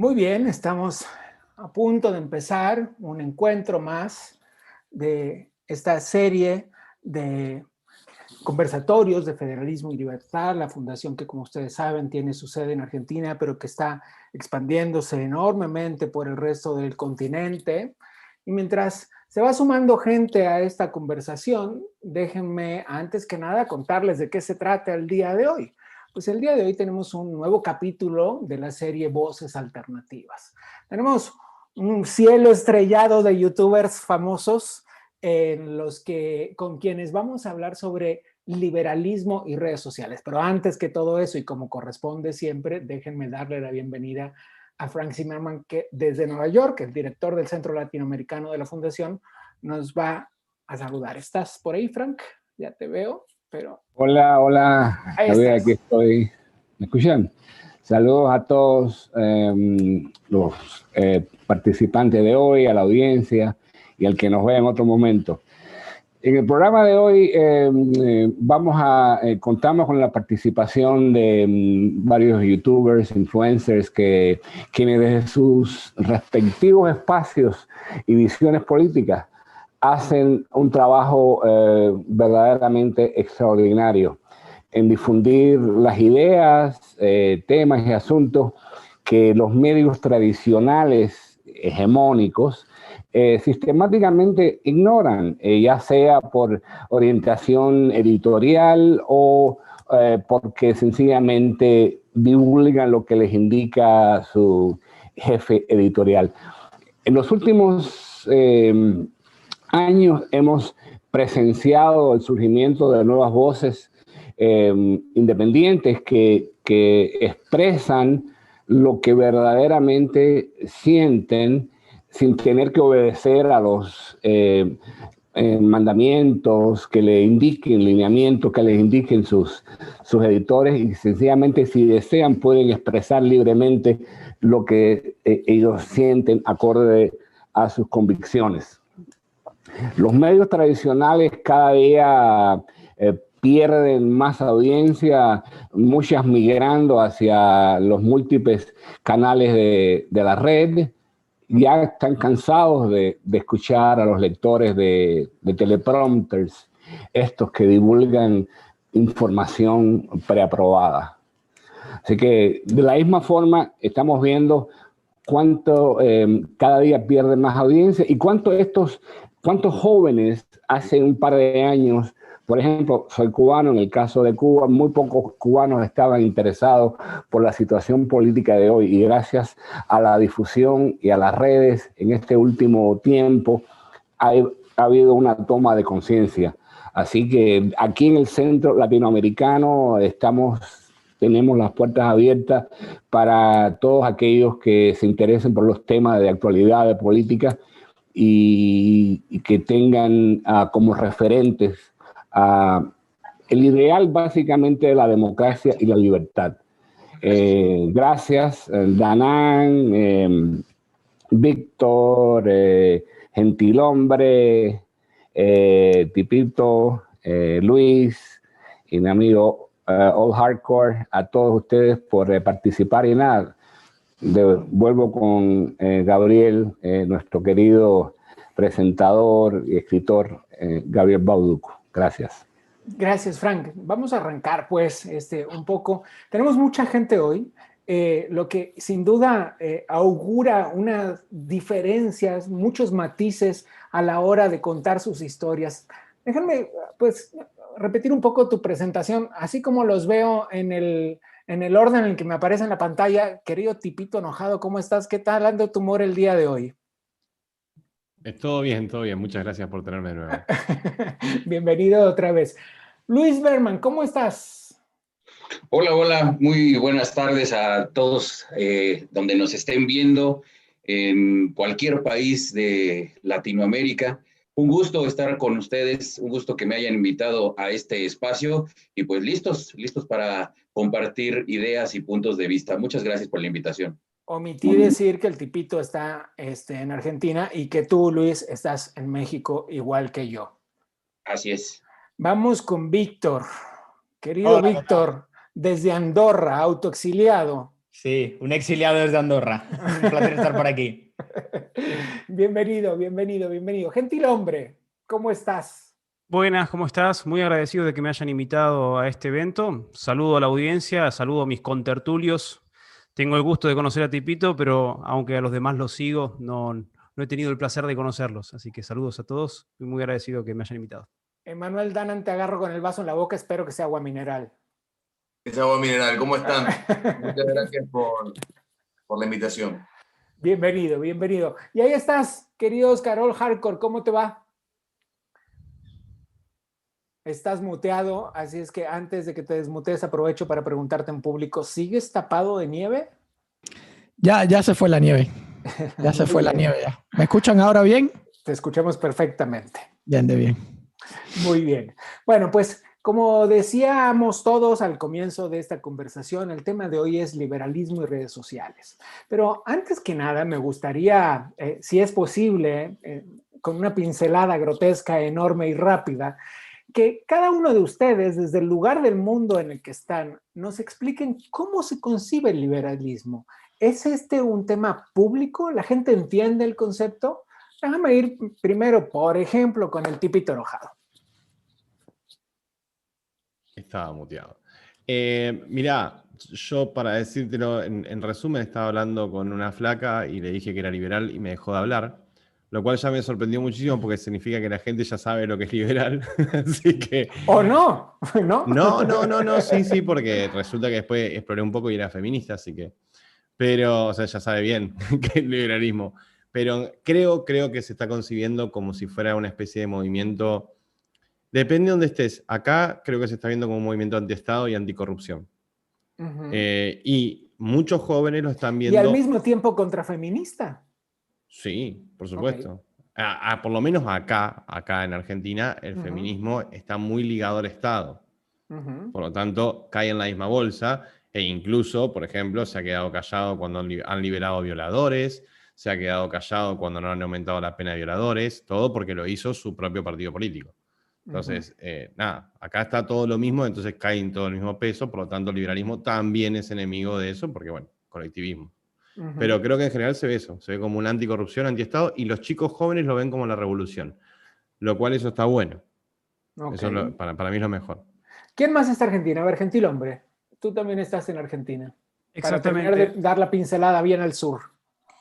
Muy bien, estamos a punto de empezar un encuentro más de esta serie de conversatorios de Federalismo y Libertad, la fundación que, como ustedes saben, tiene su sede en Argentina, pero que está expandiéndose enormemente por el resto del continente. Y mientras se va sumando gente a esta conversación, déjenme, antes que nada, contarles de qué se trata el día de hoy. Pues el día de hoy tenemos un nuevo capítulo de la serie Voces Alternativas. Tenemos un cielo estrellado de youtubers famosos con quienes vamos a hablar sobre liberalismo y redes sociales. Pero antes que todo eso, y como corresponde siempre, déjenme darle la bienvenida a Frank Zimmerman, que desde Nueva York, el director del Centro Latinoamericano de la Fundación, nos va a saludar. ¿Estás por ahí, Frank? Ya te veo, pero... Hola, hola, Ahí Javier, estás. aquí estoy. ¿Me escuchan? Saludos a todos los participantes de hoy, a la audiencia y al que nos vea en otro momento. En el programa de hoy contamos con la participación de varios youtubers, influencers, quienes desde sus respectivos espacios y visiones políticas hacen un trabajo verdaderamente extraordinario en difundir las ideas, temas y asuntos que los medios tradicionales hegemónicos sistemáticamente ignoran, ya sea por orientación editorial o porque sencillamente divulgan lo que les indica su jefe editorial. En los últimos años hemos presenciado el surgimiento de nuevas voces independientes que expresan lo que verdaderamente sienten sin tener que obedecer a los mandamientos que le indiquen, lineamientos que les indiquen sus editores, y sencillamente si desean pueden expresar libremente lo que ellos sienten acorde a sus convicciones. Los medios tradicionales cada día pierden más audiencia, muchas migrando hacia los múltiples canales de la red. Ya están cansados de escuchar a los lectores de teleprompters, estos que divulgan información preaprobada. Así que de la misma forma estamos viendo cuánto cada día pierden más audiencia y cuántos jóvenes hace un par de años, por ejemplo, soy cubano, en el caso de Cuba, muy pocos cubanos estaban interesados por la situación política de hoy, y gracias a la difusión y a las redes en este último tiempo ha habido una toma de conciencia. Así que aquí en el Centro Latinoamericano tenemos las puertas abiertas para todos aquellos que se interesen por los temas de actualidad, de política, y que tengan como referentes el ideal básicamente de la democracia y la libertad. Gracias, Danán, Víctor, Gentilhombre, Tipito, Luis y mi amigo All Hardcore, a todos ustedes por participar. Y nada, vuelvo con Gabriel, nuestro querido presentador y escritor, Gabriel Bauducco. Gracias. Gracias, Frank. Vamos a arrancar, pues, un poco. Tenemos mucha gente hoy, lo que sin duda augura unas diferencias, muchos matices a la hora de contar sus historias. Déjame, pues, repetir un poco tu presentación, así como los veo en el orden en el que me aparece en la pantalla. Querido Tipito Enojado, ¿cómo estás? ¿Qué tal anda tu humor el día de hoy? Todo bien, todo bien. Muchas gracias por tenerme de nuevo. Bienvenido otra vez. Luis Berman, ¿cómo estás? Hola, hola. Muy buenas tardes a todos donde nos estén viendo en cualquier país de Latinoamérica. Un gusto estar con ustedes, un gusto que me hayan invitado a este espacio y pues listos para compartir ideas y puntos de vista. Muchas gracias por la invitación. Omití decir que el Tipito está en Argentina y que tú, Luis, estás en México igual que yo. Así es. Vamos con Víctor. Querido Víctor, desde Andorra, autoexiliado. Sí, un exiliado desde Andorra. Un placer estar por aquí. Bienvenido, bienvenido, bienvenido. Gentil hombre, ¿cómo estás? Buenas, ¿cómo estás? Muy agradecido de que me hayan invitado a este evento. Saludo a la audiencia, saludo a mis contertulios. Tengo el gusto de conocer a Tipito, pero aunque a los demás los sigo, no he tenido el placer de conocerlos. Así que saludos a todos y muy agradecido que me hayan invitado. Emanuel Danan, te agarro con el vaso en la boca, espero que sea agua mineral. Es agua mineral, ¿cómo están? Muchas gracias por la invitación. Bienvenido, bienvenido. Y ahí estás, querido Carol Hardcore, ¿cómo te va? Estás muteado, así es que antes de que te desmutees aprovecho para preguntarte en público, ¿sigues tapado de nieve? Ya se fue la nieve. Ya se fue la nieve ya. ¿Me escuchan ahora bien? Te escuchamos perfectamente. Bien, de bien. Muy bien. Bueno, pues como decíamos todos al comienzo de esta conversación, el tema de hoy es liberalismo y redes sociales. Pero antes que nada me gustaría, si es posible, con una pincelada grotesca, enorme y rápida, que cada uno de ustedes, desde el lugar del mundo en el que están, nos expliquen cómo se concibe el liberalismo. ¿Es este un tema público? ¿La gente entiende el concepto? Déjame ir primero, por ejemplo, con el tipito enojado. Estaba muteado. Mirá, yo para decírtelo, en resumen, estaba hablando con una flaca y le dije que era liberal y me dejó de hablar, lo cual ya me sorprendió muchísimo porque significa que la gente ya sabe lo que es liberal. Así que... ¿O no? ¿No? No, sí, porque resulta que después exploré un poco y era feminista, así que... Pero, o sea, ya sabe bien que es liberalismo. Pero creo que se está concibiendo como si fuera una especie de movimiento... Depende de dónde estés. Acá creo que se está viendo como un movimiento antiestado y anticorrupción. Y muchos jóvenes lo están viendo... Y al mismo tiempo contrafeminista. Sí, por supuesto. Okay. Por lo menos acá en Argentina, el feminismo está muy ligado al Estado. Por lo tanto, cae en la misma bolsa e incluso, por ejemplo, se ha quedado callado cuando han liberado violadores, se ha quedado callado cuando no han aumentado la pena de violadores, todo porque lo hizo su propio partido político. Entonces, nada, acá está todo lo mismo, entonces cae en todo el mismo peso, por lo tanto el liberalismo también es enemigo de eso, porque bueno, colectivismo. Pero creo que en general se ve eso, se ve como una anticorrupción, antiestado, y los chicos jóvenes lo ven como la revolución, lo cual eso está bueno. Okay. Eso para mí es lo mejor. ¿Quién más está en Argentina? A ver, gentil hombre, tú también estás en Argentina. Exactamente. Para terminar de dar la pincelada bien al sur.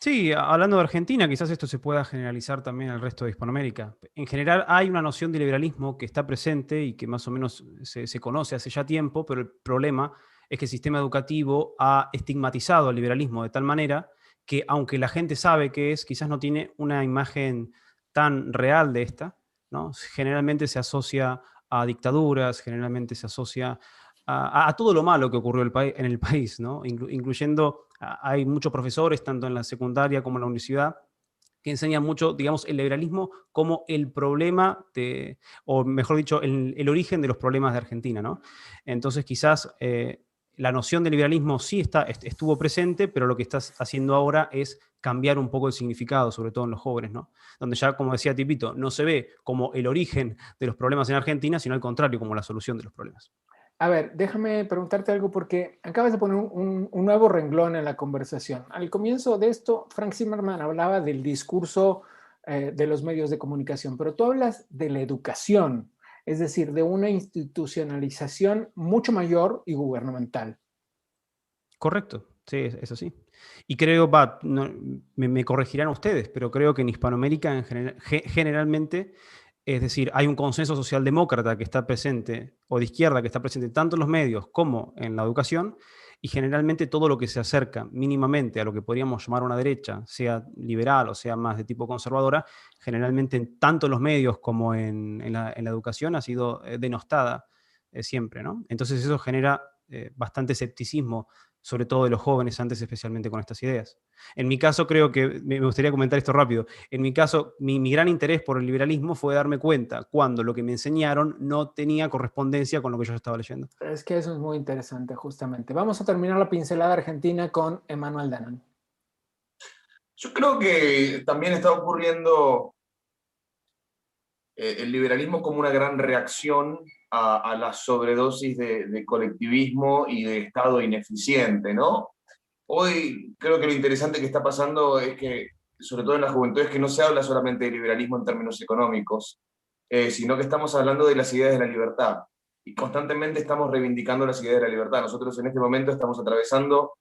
Sí, hablando de Argentina, quizás esto se pueda generalizar también al resto de Hispanoamérica. En general hay una noción de liberalismo que está presente y que más o menos se conoce hace ya tiempo, pero el problema es que el sistema educativo ha estigmatizado al liberalismo de tal manera que aunque la gente sabe qué es, quizás no tiene una imagen tan real de esta, ¿no? Generalmente se asocia a dictaduras, generalmente se asocia a todo lo malo que ocurrió en el país, ¿no? Incluyendo, hay muchos profesores, tanto en la secundaria como en la universidad, que enseñan mucho, digamos, el liberalismo como el problema, o mejor dicho, el origen de los problemas de Argentina, ¿no? Entonces quizás la noción de liberalismo sí estuvo presente, pero lo que estás haciendo ahora es cambiar un poco el significado, sobre todo en los jóvenes, ¿no? Donde ya, como decía Tipito, no se ve como el origen de los problemas en Argentina, sino al contrario, como la solución de los problemas. A ver, déjame preguntarte algo porque acabas de poner un nuevo renglón en la conversación. Al comienzo de esto, Frank Zimmerman hablaba del discurso de los medios de comunicación, pero tú hablas de la educación, es decir, de una institucionalización mucho mayor y gubernamental. Correcto, sí, es así. Y creo, me corregirán ustedes, pero creo que en Hispanoamérica generalmente... Es decir, hay un consenso socialdemócrata que está presente, o de izquierda que está presente tanto en los medios como en la educación, y generalmente todo lo que se acerca mínimamente a lo que podríamos llamar una derecha, sea liberal o sea más de tipo conservadora, generalmente tanto en los medios como en la educación ha sido denostada siempre, ¿no? Entonces eso genera bastante escepticismo, sobre todo de los jóvenes antes, especialmente con estas ideas. En mi caso, creo que, me gustaría comentar esto rápido, en mi caso, mi gran interés por el liberalismo fue darme cuenta cuando lo que me enseñaron no tenía correspondencia con lo que yo estaba leyendo. Es que eso es muy interesante, justamente. Vamos a terminar la pincelada argentina con Emanuel Danan. Yo creo que también está ocurriendo el liberalismo como una gran reacción a la sobredosis de colectivismo y de Estado ineficiente, ¿no? Hoy creo que lo interesante que está pasando es que, sobre todo en la juventud, es que no se habla solamente de liberalismo en términos económicos, sino que estamos hablando de las ideas de la libertad. Y constantemente estamos reivindicando las ideas de la libertad. Nosotros en este momento estamos atravesando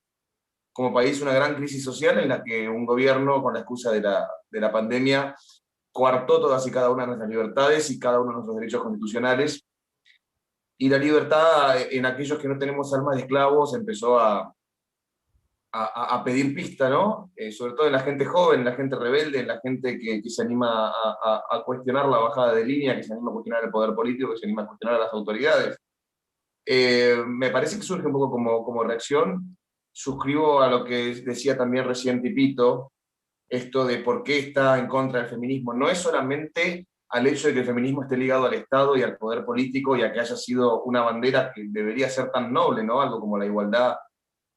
como país una gran crisis social en la que un gobierno, con la excusa de la pandemia, coartó todas y cada una de nuestras libertades y cada uno de nuestros derechos constitucionales. Y la libertad en aquellos que no tenemos alma de esclavos empezó a pedir pista, ¿no? Sobre todo en la gente joven, en la gente rebelde, en la gente que se anima a cuestionar la bajada de línea, que se anima a cuestionar el poder político, que se anima a cuestionar a las autoridades. Me parece que surge un poco como reacción. Suscribo a lo que decía también recién Tipito, esto de por qué está en contra del feminismo. No es solamente al hecho de que el feminismo esté ligado al Estado y al poder político y a que haya sido una bandera que debería ser tan noble, ¿no? Algo como la igualdad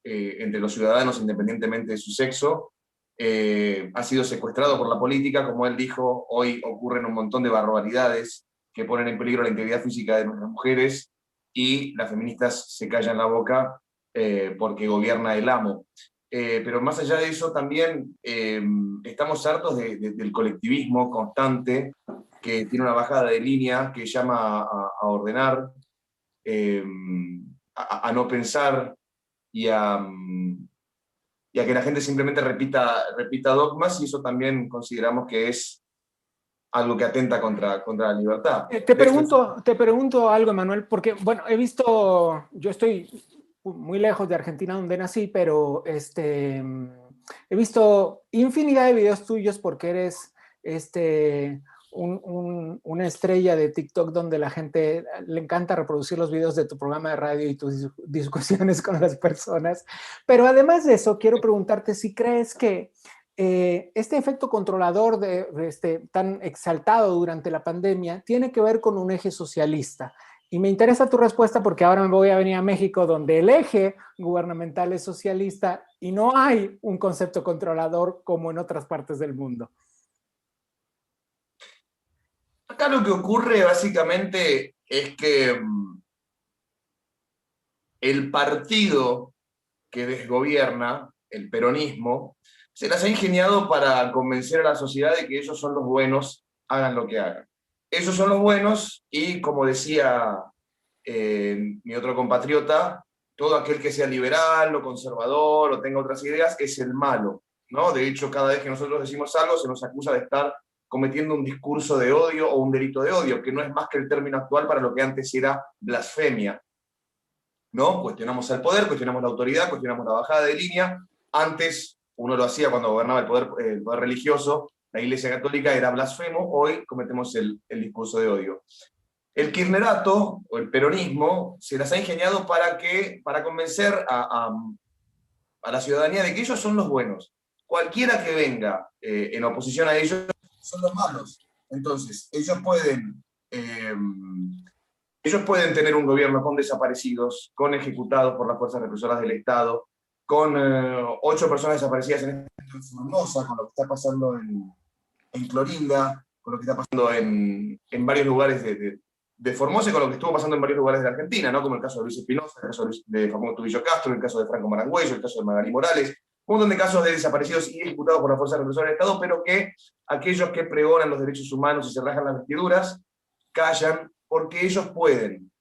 entre los ciudadanos independientemente de su sexo, ha sido secuestrado por la política. Como él dijo, hoy ocurren un montón de barbaridades que ponen en peligro la integridad física de nuestras mujeres y las feministas se callan la boca porque gobierna el amo. Pero más allá de eso también estamos hartos del colectivismo constante que tiene una bajada de línea, que llama a ordenar, a no pensar y a que la gente simplemente repita dogmas, y eso también consideramos que es algo que atenta contra la libertad. Te pregunto algo, Emanuel, porque, bueno, yo estoy muy lejos de Argentina donde nací, pero he visto infinidad de videos tuyos porque eres una estrella de TikTok donde la gente le encanta reproducir los videos de tu programa de radio y tus discusiones con las personas. Pero además de eso, quiero preguntarte si crees que este efecto controlador tan exaltado durante la pandemia tiene que ver con un eje socialista. Y me interesa tu respuesta porque ahora me voy a venir a México, donde el eje gubernamental es socialista y no hay un concepto controlador como en otras partes del mundo. Acá lo que ocurre básicamente es que el partido que desgobierna, el peronismo, se las ha ingeniado para convencer a la sociedad de que ellos son los buenos, hagan lo que hagan. Esos son los buenos y, como decía mi otro compatriota, todo aquel que sea liberal o conservador o tenga otras ideas es el malo, ¿no? De hecho, cada vez que nosotros decimos algo se nos acusa de estar cometiendo un discurso de odio o un delito de odio, que no es más que el término actual para lo que antes era blasfemia, ¿no? Cuestionamos al poder, cuestionamos la autoridad, cuestionamos la bajada de línea. Antes uno lo hacía cuando gobernaba el poder religioso, la Iglesia Católica era blasfemo, hoy cometemos el discurso de odio. El kirchnerato, o el peronismo, se las ha ingeniado para convencer a la ciudadanía de que ellos son los buenos. Cualquiera que venga en oposición a ellos son los malos. Entonces, ellos pueden tener un gobierno con desaparecidos, con ejecutados por las fuerzas represoras del Estado, con 8 personas desaparecidas en Formosa, con lo que está pasando en Clorinda, con lo que está pasando en varios lugares de Formosa y con lo que estuvo pasando en varios lugares de Argentina, ¿no? Como el caso de Luis Espinosa, el caso de Facundo Tubillo Castro, el caso de Franco Marangüello, el caso de Magalí Morales, un montón de casos de desaparecidos y ejecutados por las fuerzas represoras del Estado, pero que aquellos que pregonan los derechos humanos y se rajan las vestiduras callan porque ellos pueden.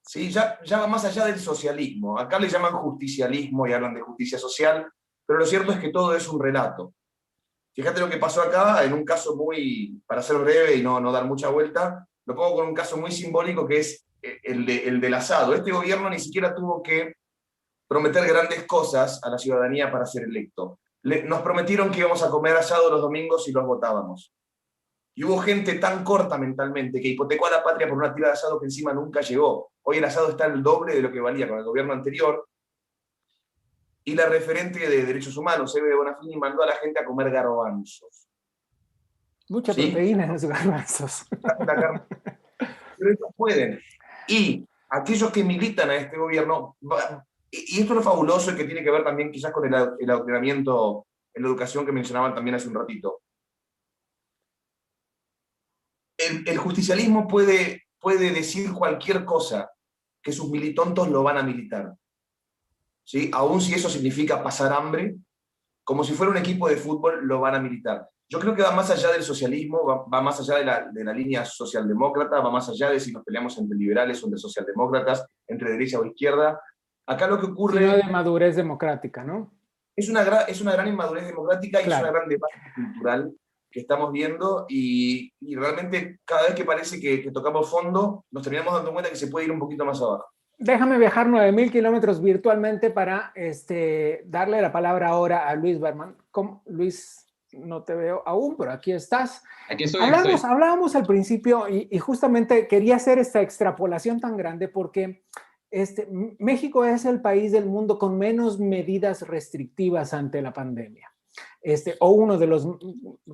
¿Sí? Ya va más allá del socialismo. Acá le llaman justicialismo y hablan de justicia social, pero lo cierto es que todo es un relato. Fíjate lo que pasó acá, en un caso muy, para ser breve y no dar mucha vuelta, lo pongo con un caso muy simbólico que es el del asado. Este gobierno ni siquiera tuvo que prometer grandes cosas a la ciudadanía para ser electo. Nos prometieron que íbamos a comer asado los domingos y los votábamos. Y hubo gente tan corta mentalmente que hipotecó a la patria por una tira de asado que encima nunca llegó. Hoy el asado está el doble de lo que valía con el gobierno anterior. Y la referente de derechos humanos, Eve de Bonafini, mandó a la gente a comer garbanzos. Mucha proteína en los garbanzos. Pero ellos pueden. Y aquellos que militan a este gobierno, y esto es lo fabuloso y que tiene que ver también quizás con el adoctrinamiento en la educación que mencionaban también hace un ratito. El justicialismo puede decir cualquier cosa, que sus militontos lo van a militar. ¿sí? Aún si eso significa pasar hambre, como si fuera un equipo de fútbol, lo van a militar. Yo creo que va más allá del socialismo, va más allá de la línea socialdemócrata, va más allá de si nos peleamos entre liberales o entre socialdemócratas, entre derecha o izquierda. Acá lo que ocurre... Sino de madurez democrática, ¿no? Es una gran inmadurez democrática y claro. es una gran debate cultural que estamos viendo y realmente cada vez que parece que tocamos fondo, nos terminamos dando cuenta que se puede ir un poquito más abajo. Déjame viajar 9,000 kilómetros virtualmente para darle la palabra ahora a Luis Berman. Luis, no te veo aún, pero aquí estás. Aquí estoy. Hablábamos al principio y justamente quería hacer esta extrapolación tan grande porque México es el país del mundo con menos medidas restrictivas ante la pandemia. O uno de los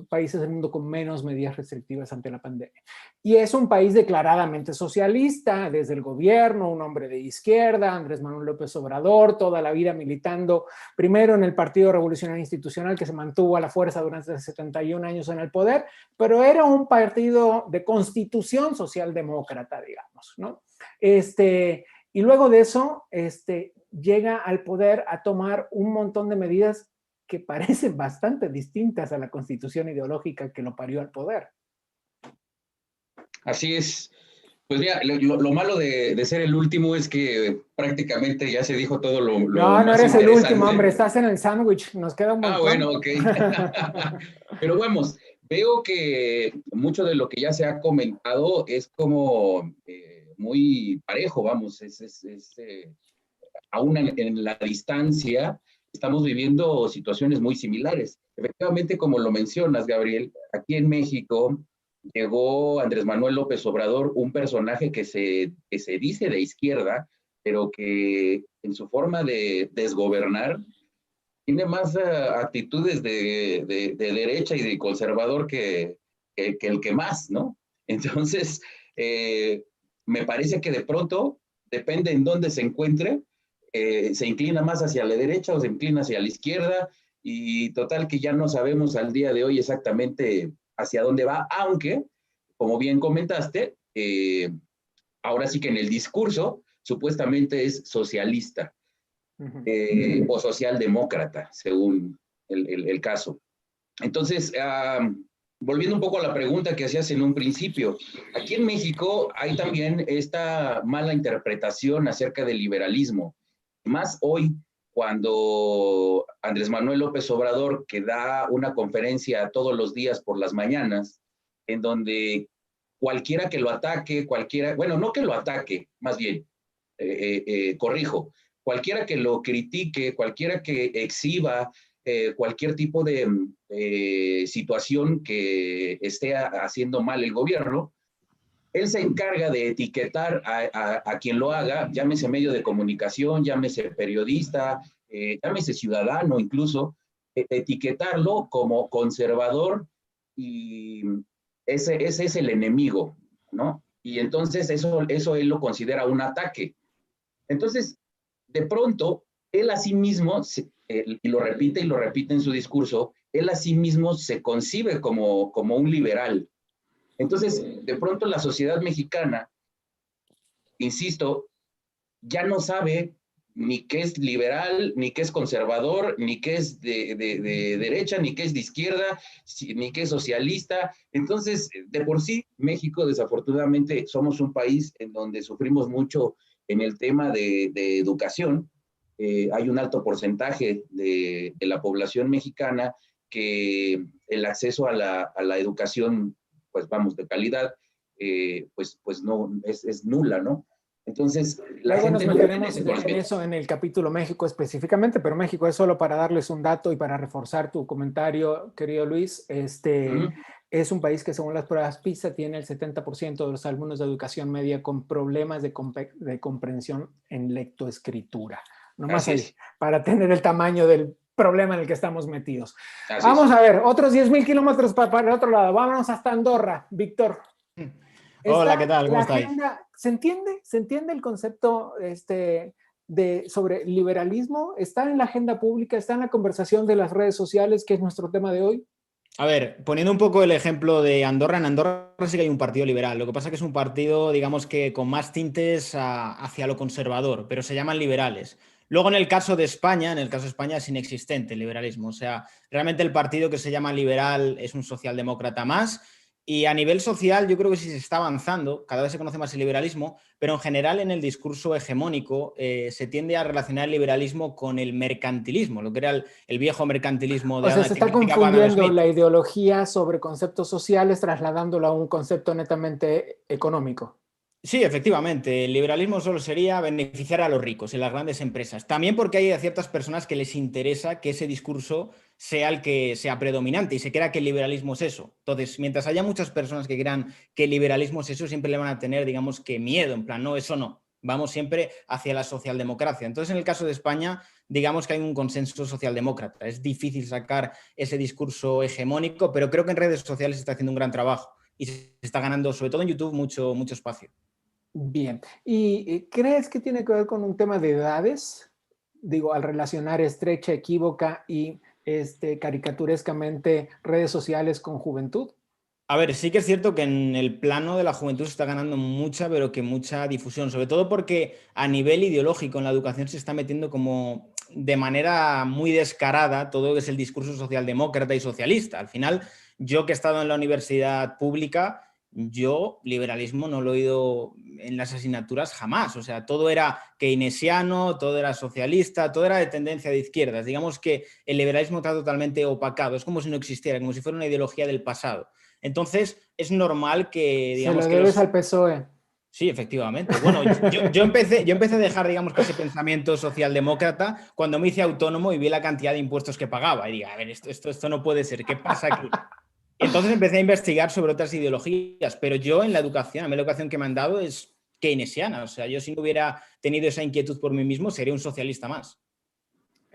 países del mundo con menos medidas restrictivas ante la pandemia. Y es un país declaradamente socialista, desde el gobierno, un hombre de izquierda, Andrés Manuel López Obrador, toda la vida militando, primero en el Partido Revolucionario Institucional, que se mantuvo a la fuerza durante 71 años en el poder, pero era un partido de constitución socialdemócrata, digamos, ¿no? Y luego de eso, llega al poder a tomar un montón de medidas que parecen bastante distintas a la constitución ideológica que lo parió al poder. Así es. Pues mira, lo malo de ser el último es que prácticamente ya se dijo todo lo no eres el último, hombre, estás en el sándwich, nos queda un montón. Bueno, ok. Pero vamos, veo que mucho de lo que ya se ha comentado es como muy parejo, vamos, aún en la distancia, estamos viviendo situaciones muy similares. Efectivamente, como lo mencionas, Gabriel, aquí en México llegó Andrés Manuel López Obrador, un personaje que se dice de izquierda, pero que en su forma de desgobernar tiene más actitudes de derecha y de conservador que el que más, ¿no? Entonces, me parece que de pronto, depende en dónde se encuentre, se inclina más hacia la derecha o se inclina hacia la izquierda, y total que ya no sabemos al día de hoy exactamente hacia dónde va, aunque, como bien comentaste, ahora sí que en el discurso supuestamente es socialista o socialdemócrata, según el caso. Entonces, volviendo un poco a la pregunta que hacías en un principio, aquí en México hay también esta mala interpretación acerca del liberalismo. Más hoy, cuando Andrés Manuel López Obrador, que da una conferencia todos los días por las mañanas, en donde cualquiera que lo ataque, bueno, no que lo ataque, más bien, corrijo, cualquiera que lo critique, cualquiera que exhiba cualquier tipo de situación que esté haciendo mal el gobierno, él se encarga de etiquetar a quien lo haga, llámese medio de comunicación, llámese periodista, llámese ciudadano incluso, etiquetarlo como conservador, y ese es el enemigo, ¿no? Y entonces eso él lo considera un ataque. Entonces, de pronto, él a sí mismo, y lo repite en su discurso, él a sí mismo se concibe como un liberal. Entonces, de pronto la sociedad mexicana, insisto, ya no sabe ni qué es liberal, ni qué es conservador, ni qué es de derecha, ni qué es de izquierda, ni qué es socialista. Entonces, de por sí, México, desafortunadamente, somos un país en donde sufrimos mucho en el tema de educación. Hay un alto porcentaje de la población mexicana que el acceso a la educación, pues vamos, de calidad, pues no, es nula, ¿no? Entonces, luego nos meteremos en eso en el capítulo México específicamente, pero México es solo para darles un dato y para reforzar tu comentario, querido Luis. Es un país que, según las pruebas PISA, tiene el 70% de los alumnos de educación media con problemas de comprensión en lectoescritura. Nomás ahí, para tener el tamaño del problema en el que estamos metidos. Vamos a ver, otros 10,000 kilómetros para el otro lado. Vámonos hasta Andorra, Víctor. Hola, ¿qué tal? ¿Cómo estáis? ¿Se entiende el concepto sobre liberalismo? ¿Está en la agenda pública? ¿Está en la conversación de las redes sociales, que es nuestro tema de hoy? A ver, poniendo un poco el ejemplo de Andorra, en Andorra sí que hay un partido liberal. Lo que pasa es que es un partido, digamos que con más tintes hacia lo conservador, pero se llaman liberales. Luego, en el caso de España, es inexistente el liberalismo. O sea, realmente el partido que se llama liberal es un socialdemócrata más. Y a nivel social yo creo que sí se está avanzando, cada vez se conoce más el liberalismo, pero en general en el discurso hegemónico se tiende a relacionar el liberalismo con el mercantilismo, lo que era el viejo mercantilismo de O sea, se está criticaba Adam confundiendo Smith. la ideología sobre conceptos sociales, trasladándolo a un concepto netamente económico. Sí, efectivamente, el liberalismo solo sería beneficiar a los ricos en las grandes empresas. También porque hay a ciertas personas que les interesa que ese discurso sea el que sea predominante y se crea que el liberalismo es eso. Entonces, mientras haya muchas personas que crean que el liberalismo es eso, siempre le van a tener, digamos, que miedo, en plan, no, eso no. Vamos siempre hacia la socialdemocracia. Entonces, en el caso de España, digamos que hay un consenso socialdemócrata. Es difícil sacar ese discurso hegemónico, pero creo que en redes sociales se está haciendo un gran trabajo y se está ganando, sobre todo en YouTube, mucho espacio. Bien. ¿Y crees que tiene que ver con un tema de edades? Digo, al relacionar estrecha, equívoca y caricaturescamente redes sociales con juventud. A ver, sí que es cierto que en el plano de la juventud se está ganando mucha, pero que mucha difusión, sobre todo porque a nivel ideológico en la educación se está metiendo como de manera muy descarada todo lo que es el discurso socialdemócrata y socialista. Al final, yo que he estado en la universidad pública, yo liberalismo no lo he oído en las asignaturas jamás. O sea, todo era keynesiano, todo era socialista, todo era de tendencia de izquierdas. Digamos que el liberalismo está totalmente opacado, es como si no existiera, como si fuera una ideología del pasado. Entonces, es normal que, digamos, se lo debes al PSOE. Sí, efectivamente. Bueno, yo empecé a dejar, digamos, que ese pensamiento socialdemócrata cuando me hice autónomo y vi la cantidad de impuestos que pagaba. Y dije, a ver, esto no puede ser, ¿qué pasa aquí? Entonces empecé a investigar sobre otras ideologías, pero yo en la educación, a mí la educación que me han dado es keynesiana. O sea, yo si no hubiera tenido esa inquietud por mí mismo, sería un socialista más.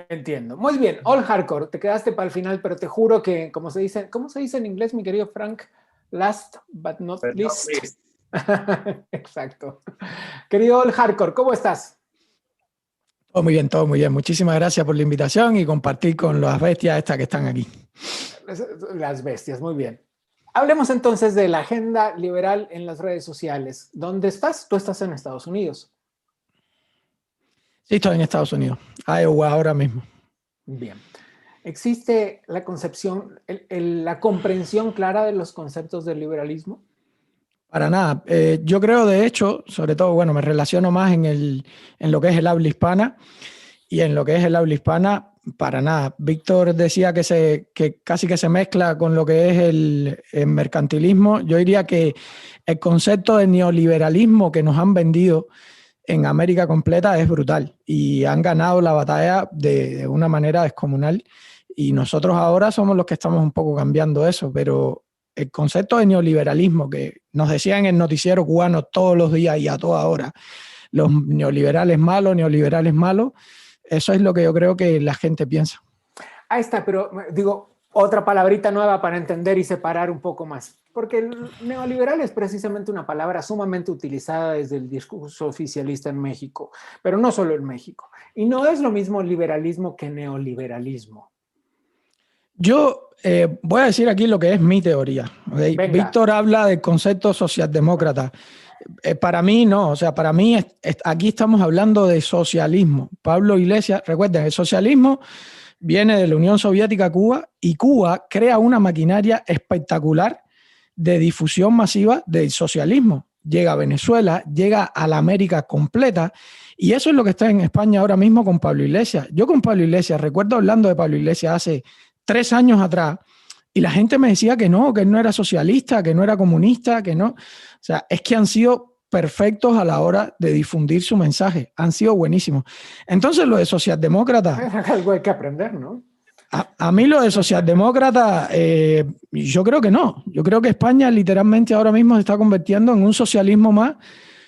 Entiendo. Muy bien, all hardcore, te quedaste para el final, pero te juro que, ¿cómo se dice en inglés, mi querido Frank? Last but not least. Exacto. Querido all hardcore, ¿cómo estás? Todo muy bien, todo muy bien. Muchísimas gracias por la invitación y compartir con las bestias estas que están aquí. Las bestias, muy bien. Hablemos entonces de la agenda liberal en las redes sociales. ¿Dónde estás? Tú estás en Estados Unidos. Sí, estoy en Estados Unidos, Iowa ahora mismo. Bien. ¿Existe la concepción, la comprensión clara de los conceptos del liberalismo? Para nada. Yo creo, de hecho, sobre todo, bueno, me relaciono más en lo que es el habla hispana, y en lo que es el habla hispana, para nada. Víctor decía que casi que se mezcla con lo que es el mercantilismo. Yo diría que el concepto de neoliberalismo que nos han vendido en América completa es brutal y han ganado la batalla de una manera descomunal, y nosotros ahora somos los que estamos un poco cambiando eso, pero el concepto de neoliberalismo que nos decían en el noticiero cubano todos los días y a toda hora, los neoliberales malos, eso es lo que yo creo que la gente piensa. Ahí está, pero digo, otra palabrita nueva para entender y separar un poco más. Porque el neoliberal es precisamente una palabra sumamente utilizada desde el discurso oficialista en México, pero no solo en México. Y no es lo mismo liberalismo que neoliberalismo. Yo voy a decir aquí lo que es mi teoría. ¿Okay? Víctor habla del concepto socialdemócrata. Para mí no, o sea, para mí aquí estamos hablando de socialismo. Pablo Iglesias, recuerden, el socialismo viene de la Unión Soviética a Cuba, y Cuba crea una maquinaria espectacular de difusión masiva del socialismo. Llega a Venezuela, llega a la América completa, y eso es lo que está en España ahora mismo con Pablo Iglesias. Yo con Pablo Iglesias, recuerdo hablando de Pablo Iglesias hace 3 años atrás, y la gente me decía que él no era socialista, que no era comunista, que no. O sea, es que han sido perfectos a la hora de difundir su mensaje. Han sido buenísimos. Entonces, lo de socialdemócrata... Algo hay que aprender, ¿no? A mí lo de socialdemócrata, yo creo que no. Yo creo que España literalmente ahora mismo se está convirtiendo en un socialismo más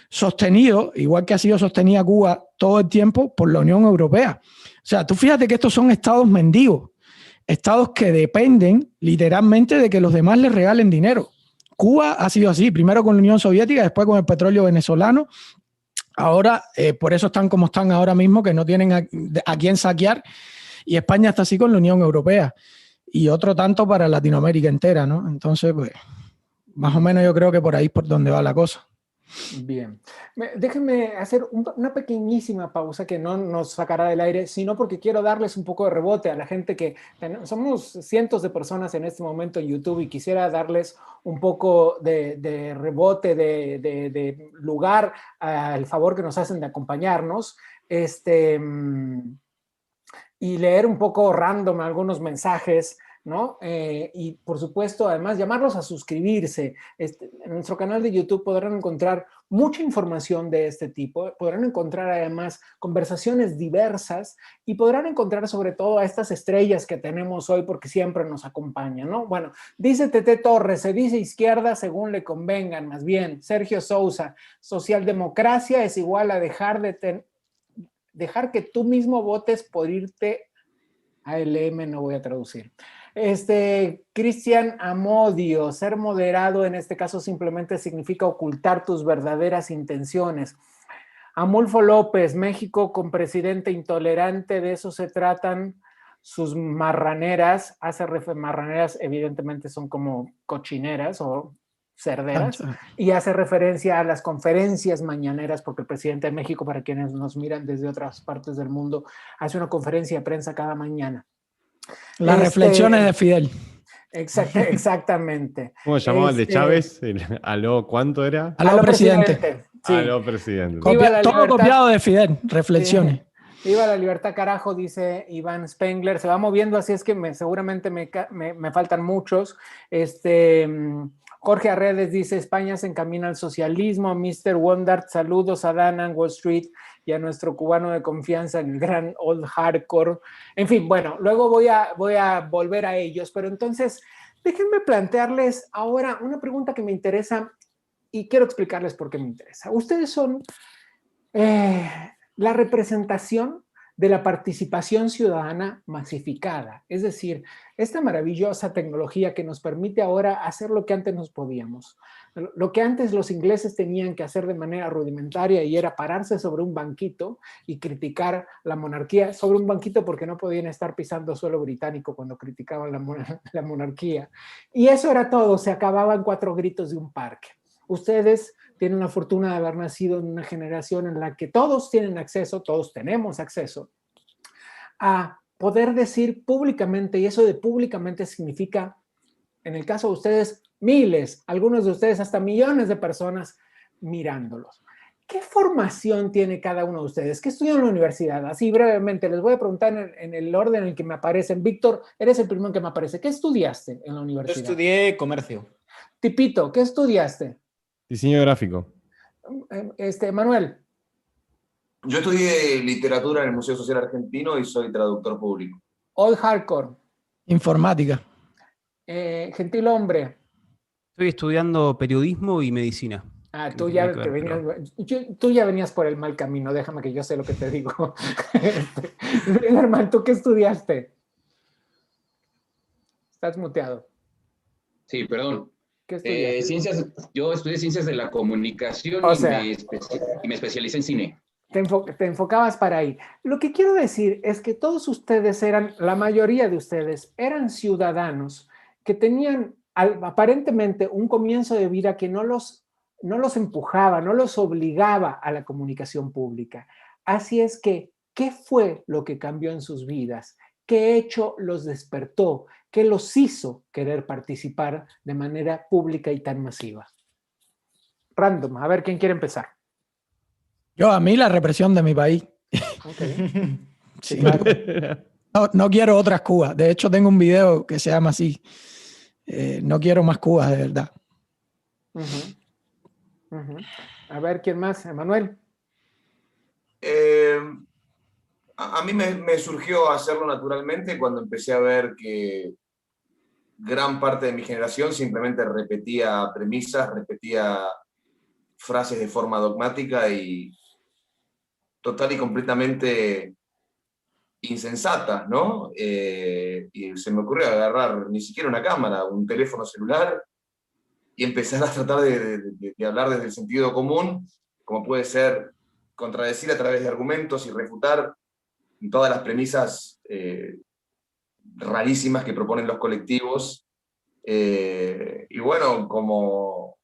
sostenido, igual que ha sido sostenida Cuba todo el tiempo por la Unión Europea. O sea, tú fíjate que estos son estados mendigos. Estados que dependen literalmente de que los demás les regalen dinero. Cuba ha sido así, primero con la Unión Soviética, después con el petróleo venezolano. Ahora, por eso están como están ahora mismo, que no tienen a quién saquear. Y España está así con la Unión Europea. Y otro tanto para Latinoamérica entera, ¿no? Entonces, pues, más o menos yo creo que por ahí es por donde va la cosa. Bien, déjenme hacer una pequeñísima pausa que no nos sacará del aire, sino porque quiero darles un poco de rebote a la gente que somos cientos de personas en este momento en YouTube y quisiera darles un poco de rebote, de lugar al favor que nos hacen de acompañarnos y leer un poco random algunos mensajes, ¿no? Y por supuesto, además, llamarlos a suscribirse. En nuestro canal de YouTube podrán encontrar mucha información de este tipo, podrán encontrar además conversaciones diversas y podrán encontrar sobre todo a estas estrellas que tenemos hoy porque siempre nos acompañan, ¿no? Bueno, dice Tete Torres, se dice izquierda según le convengan, más bien. Sergio Sousa, socialdemocracia es igual a dejar que tú mismo votes por irte a LM, no voy a traducir. Cristian Amodio, ser moderado en este caso simplemente significa ocultar tus verdaderas intenciones. Amulfo López, México con presidente intolerante, de eso se tratan sus marraneras. Marraneras evidentemente son como cochineras o cerderas, y hace referencia a las conferencias mañaneras, porque el presidente de México, para quienes nos miran desde otras partes del mundo, hace una conferencia de prensa cada mañana. Las reflexiones de Fidel. Exactamente. ¿Cómo se llamaba el de Chávez? ¿Aló cuánto era? Aló presidente. Sí. Aló presidente. Todo copiado de Fidel, reflexiones. Viva la libertad, carajo, dice Iván Spengler. Se va moviendo, así es que seguramente me faltan muchos. Jorge Arredes dice, España se encamina al socialismo. Mr. Wondart, saludos a Dan and Wall Street y a nuestro cubano de confianza, el gran Old Hardcore. En fin, bueno, luego voy a volver a ellos, pero entonces déjenme plantearles ahora una pregunta que me interesa y quiero explicarles por qué me interesa. Ustedes son la representación de la participación ciudadana masificada, es decir, esta maravillosa tecnología que nos permite ahora hacer lo que antes no podíamos. Lo que antes los ingleses tenían que hacer de manera rudimentaria y era pararse sobre un banquito y criticar la monarquía, sobre un banquito porque no podían estar pisando suelo británico cuando criticaban la monarquía. Y eso era todo, se acababan 4 gritos de un parque. Ustedes tienen la fortuna de haber nacido en una generación en la que todos tienen acceso, todos tenemos acceso a poder decir públicamente, y eso de públicamente significa, en el caso de ustedes, miles, algunos de ustedes hasta millones de personas mirándolos. ¿Qué formación tiene cada uno de ustedes? ¿Qué estudian en la universidad? Así brevemente, les voy a preguntar en el orden en el que me aparecen. Víctor, eres el primero que me aparece. ¿Qué estudiaste en la universidad? Yo estudié comercio. Tipito, ¿qué estudiaste? Diseño gráfico. Manuel. Yo estudié literatura en el Museo Social Argentino y soy traductor público. Old Hardcore. Informática. Gentil hombre. Estoy estudiando periodismo y medicina. Tú ya venías por el mal camino, déjame que yo sé lo que te digo. Hermano, ¿tú qué estudiaste? Estás muteado. Sí, perdón. ¿Qué estudiaste? Yo estudié ciencias de la comunicación y me especialicé en cine. Te enfocabas para ahí. Lo que quiero decir es que todos ustedes la mayoría de ustedes eran ciudadanos que tenían aparentemente un comienzo de vida que no los empujaba, no los obligaba a la comunicación pública. Así es que, ¿qué fue lo que cambió en sus vidas? ¿Qué hecho los despertó? ¿Qué los hizo querer participar de manera pública y tan masiva? Random, a ver quién quiere empezar. A mí la represión de mi país. Okay. Sí, claro. No quiero otras Cubas. De hecho, tengo un video que se llama así. No quiero más Cubas, de verdad. A ver, ¿quién más? Emanuel. A mí me surgió hacerlo naturalmente cuando empecé a ver que gran parte de mi generación simplemente repetía premisas, repetía frases de forma dogmática y total y completamente insensatas, ¿no? Y se me ocurrió agarrar ni siquiera una cámara, un teléfono celular y empezar a tratar de hablar desde el sentido común, como puede ser contradecir a través de argumentos y refutar todas las premisas rarísimas que proponen los colectivos. Y bueno, como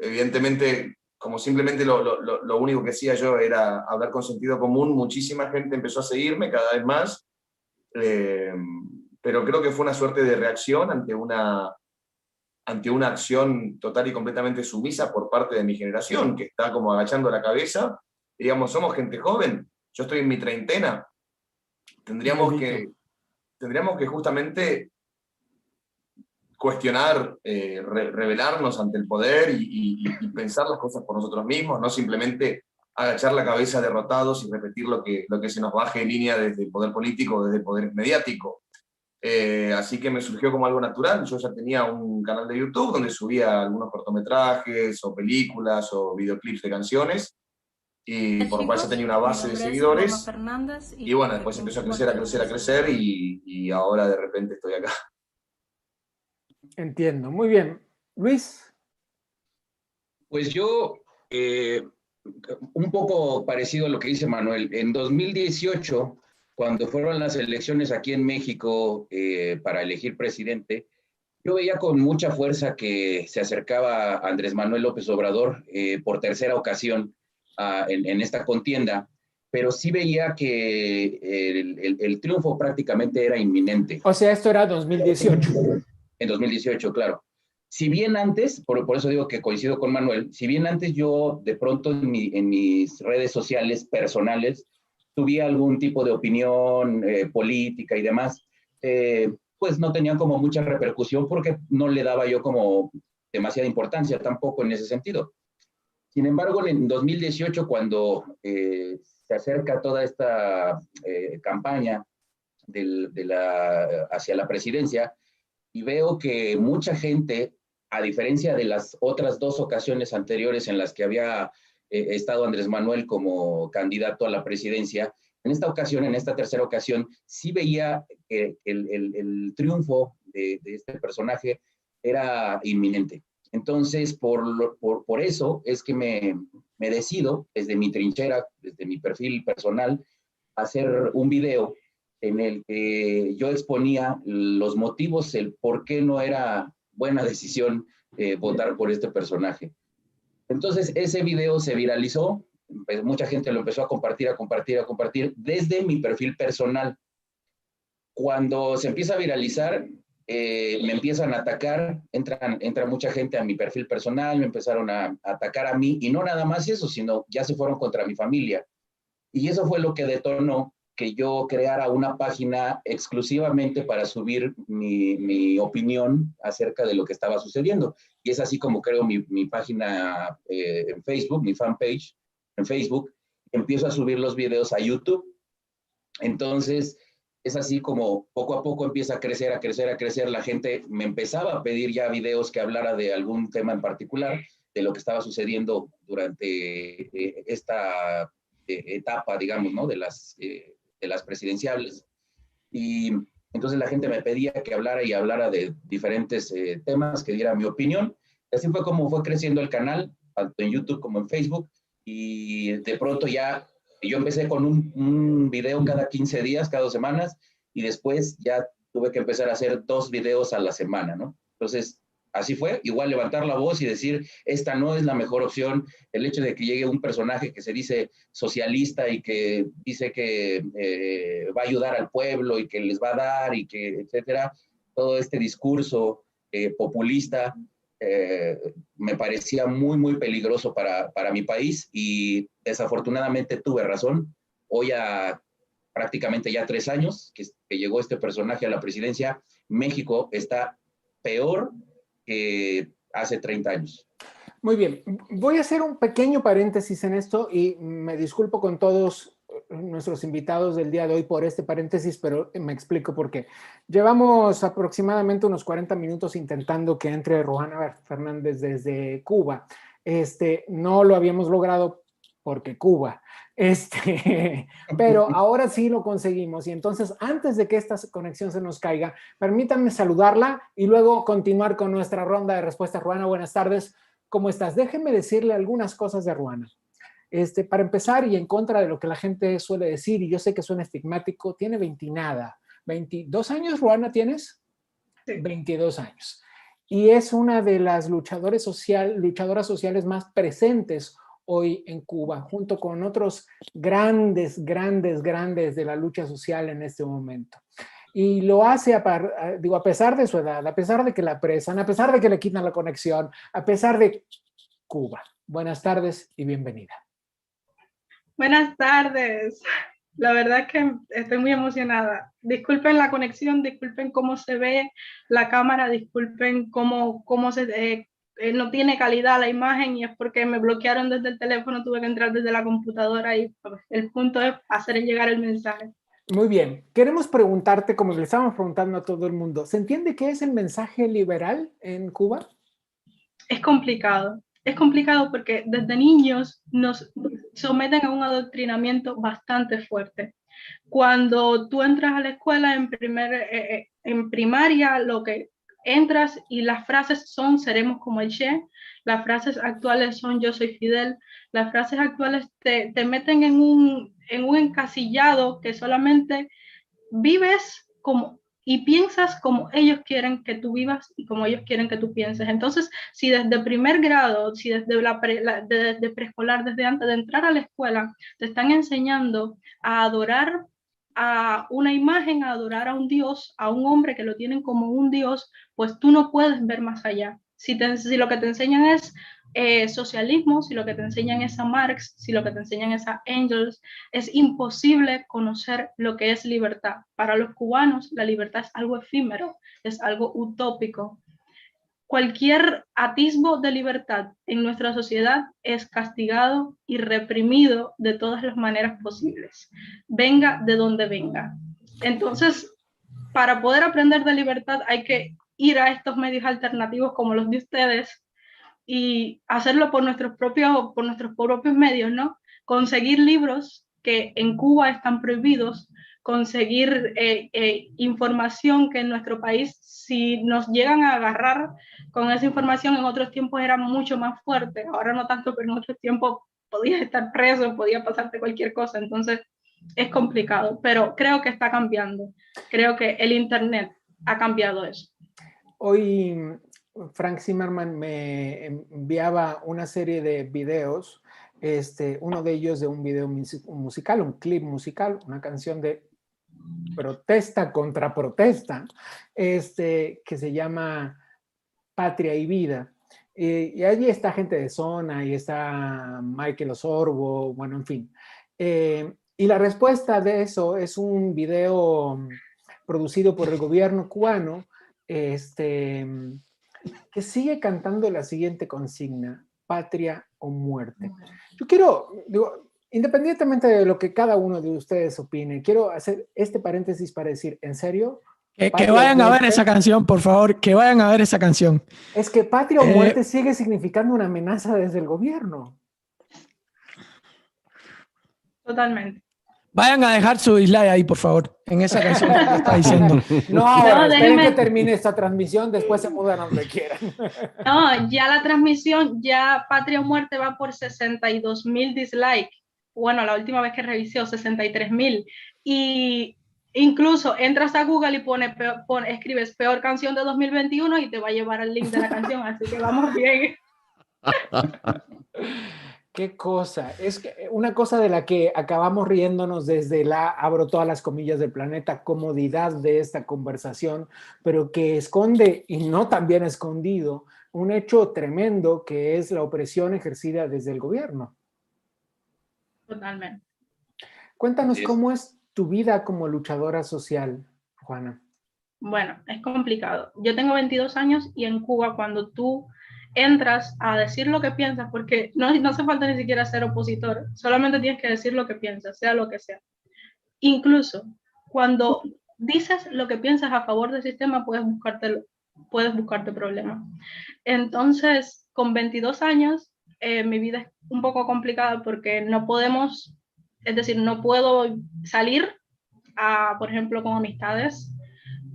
evidentemente como simplemente lo único que hacía yo era hablar con sentido común, muchísima gente empezó a seguirme cada vez más, pero creo que fue una suerte de reacción ante una acción total y completamente sumisa por parte de mi generación, que está como agachando la cabeza. Digamos, somos gente joven, yo estoy en mi treintena, tendríamos que justamente cuestionar, rebelarnos ante el poder y pensar las cosas por nosotros mismos, no simplemente agachar la cabeza derrotados y repetir lo que se nos baje en línea desde el poder político, desde el poder mediático. Así que me surgió como algo natural. Yo ya tenía un canal de YouTube donde subía algunos cortometrajes o películas o videoclips de canciones, y por lo cual ya tenía una base de seguidores, y bueno, después empezó a crecer y ahora de repente estoy acá. Entiendo, muy bien. Luis. Pues yo, un poco parecido a lo que dice Manuel, en 2018, cuando fueron las elecciones aquí en México para elegir presidente, yo veía con mucha fuerza que se acercaba Andrés Manuel López Obrador por tercera ocasión en esta contienda, pero sí veía que el triunfo prácticamente era inminente. O sea, esto era 2018. En 2018, claro. Si bien antes, por eso digo que coincido con Manuel, si bien antes yo de pronto en mis redes sociales personales subía algún tipo de opinión política y demás, pues no tenían como mucha repercusión porque no le daba yo como demasiada importancia tampoco en ese sentido. Sin embargo, en 2018, cuando se acerca toda esta campaña hacia la presidencia, y veo que mucha gente, a diferencia de las otras dos ocasiones anteriores en las que había estado Andrés Manuel como candidato a la presidencia, en esta ocasión, en esta tercera ocasión, sí veía que el triunfo de este personaje era inminente. Entonces, por eso es que me decido, desde mi trinchera, desde mi perfil personal, hacer un video en el que yo exponía los motivos, el por qué no era buena decisión votar por este personaje. Entonces, ese video se viralizó, mucha gente lo empezó a compartir desde mi perfil personal. Cuando se empieza a viralizar, me empiezan a atacar, entra mucha gente a mi perfil personal, me empezaron a atacar a mí, y no nada más eso, sino ya se fueron contra mi familia. Y eso fue lo que detonó que yo creara una página exclusivamente para subir mi opinión acerca de lo que estaba sucediendo. Y es así como creo mi página en Facebook, mi fanpage en Facebook. Empiezo a subir los videos a YouTube. Entonces, es así como poco a poco empieza a crecer. La gente me empezaba a pedir ya videos que hablara de algún tema en particular, de lo que estaba sucediendo durante esta etapa, digamos, ¿no? de las presidenciales. Y entonces la gente me pedía que hablara de diferentes temas, que diera mi opinión. Y así fue como fue creciendo el canal, tanto en YouTube como en Facebook. Y de pronto ya yo empecé con un video cada 15 días, cada 2 semanas, y después ya tuve que empezar a hacer 2 videos a la semana, ¿no? Entonces, así fue, igual levantar la voz y decir, esta no es la mejor opción. El hecho de que llegue un personaje que se dice socialista y que dice que va a ayudar al pueblo y que les va a dar y que, etcétera, todo este discurso populista me parecía muy, muy peligroso para mi país, y desafortunadamente tuve razón. Hoy prácticamente ya 3 años que llegó este personaje a la presidencia, México está peor que hace 30 años. Muy bien, voy a hacer un pequeño paréntesis en esto y me disculpo con todos nuestros invitados del día de hoy por este paréntesis, pero me explico por qué. Llevamos aproximadamente unos 40 minutos intentando que entre Ruana Fernández desde Cuba. No lo habíamos logrado porque Cuba. Pero ahora sí lo conseguimos, y entonces antes de que esta conexión se nos caiga, permítanme saludarla y luego continuar con nuestra ronda de respuestas. Ruana, buenas tardes, ¿cómo estás? Déjenme decirle algunas cosas de Ruana. Para empezar, y en contra de lo que la gente suele decir, y yo sé que suena estigmático, tiene 20 y nada. 22 años, Ruana, ¿tienes? Sí. 22 años. y es una de las luchadoras sociales más presentes hoy en Cuba, junto con otros grandes de la lucha social en este momento. Y lo hace, a pesar de su edad, a pesar de que la apresan, a pesar de que le quitan la conexión, a pesar de Cuba. Buenas tardes y bienvenida. Buenas tardes. La verdad es que estoy muy emocionada. Disculpen la conexión, disculpen cómo se ve la cámara, disculpen cómo no tiene calidad la imagen, y es porque me bloquearon desde el teléfono, tuve que entrar desde la computadora, y el punto es hacer llegar el mensaje. Muy bien. Queremos preguntarte, como le estamos preguntando a todo el mundo, ¿se entiende qué es el mensaje liberal en Cuba? Es complicado. Es complicado porque desde niños nos someten a un adoctrinamiento bastante fuerte. Cuando tú entras a la escuela en primaria, lo que entras y las frases son seremos como el Che, las frases actuales son yo soy Fidel, las frases actuales te meten en un encasillado que solamente vives como y piensas como ellos quieren que tú vivas y como ellos quieren que tú pienses. Entonces, si desde primer grado, si desde preescolar, desde antes de entrar a la escuela, te están enseñando a adorar a una imagen, a adorar a un Dios, a un hombre que lo tienen como un Dios, pues tú no puedes ver más allá. Si lo que te enseñan es socialismo, si lo que te enseñan es a Marx, si lo que te enseñan es a Engels, es imposible conocer lo que es libertad. Para los cubanos, la libertad es algo efímero, es algo utópico. Cualquier atisbo de libertad en nuestra sociedad es castigado y reprimido de todas las maneras posibles, venga de donde venga. Entonces, para poder aprender de libertad hay que ir a estos medios alternativos como los de ustedes y hacerlo por nuestros propios medios, ¿no? Conseguir libros que en Cuba están prohibidos, conseguir información que en nuestro país, si nos llegan a agarrar con esa información, en otros tiempos era mucho más fuerte, ahora no tanto, pero en otros tiempos podías estar preso, podía pasarte cualquier cosa, entonces es complicado, pero creo que está cambiando, creo que el Internet ha cambiado eso. Hoy Frank Zimmerman me enviaba una serie de videos, uno de ellos de un video musical, un clip musical, una canción de protesta contra protesta, que se llama Patria y Vida. Y allí está gente de Zona, y está Michael Osorbo, bueno, en fin. Y la respuesta de eso es un video producido por el gobierno cubano, que sigue cantando la siguiente consigna: patria o muerte. Yo quiero, independientemente de lo que cada uno de ustedes opine, quiero hacer este paréntesis para decir, ¿en serio? Que vayan a ver esa canción, por favor, que vayan a ver esa canción. Es que patria o muerte sigue significando una amenaza desde el gobierno. Totalmente. Vayan a dejar su dislike ahí, por favor, en esa canción que está diciendo. No, ahora, esperen que termine esta transmisión, después se mudan a donde quieran. No, ya la transmisión, ya Patria o Muerte va por 62,000 dislikes. Bueno, la última vez que revisé, 63,000. Y incluso entras a Google y escribes peor canción de 2021 y te va a llevar al link de la canción, así que vamos bien. Qué cosa, es que una cosa de la que acabamos riéndonos desde abro todas las comillas del planeta, comodidad de esta conversación, pero que esconde, y no tan bien escondido, un hecho tremendo que es la opresión ejercida desde el gobierno. Totalmente. Cuéntanos cómo es tu vida como luchadora social, Juana. Bueno, es complicado. Yo tengo 22 años y en Cuba, cuando tú entras a decir lo que piensas, porque no hace falta ni siquiera ser opositor, solamente tienes que decir lo que piensas, sea lo que sea. Incluso cuando dices lo que piensas a favor del sistema, puedes buscarte problemas. Entonces, con 22 años, mi vida es un poco complicada porque no podemos, es decir, no puedo salir por ejemplo, con amistades.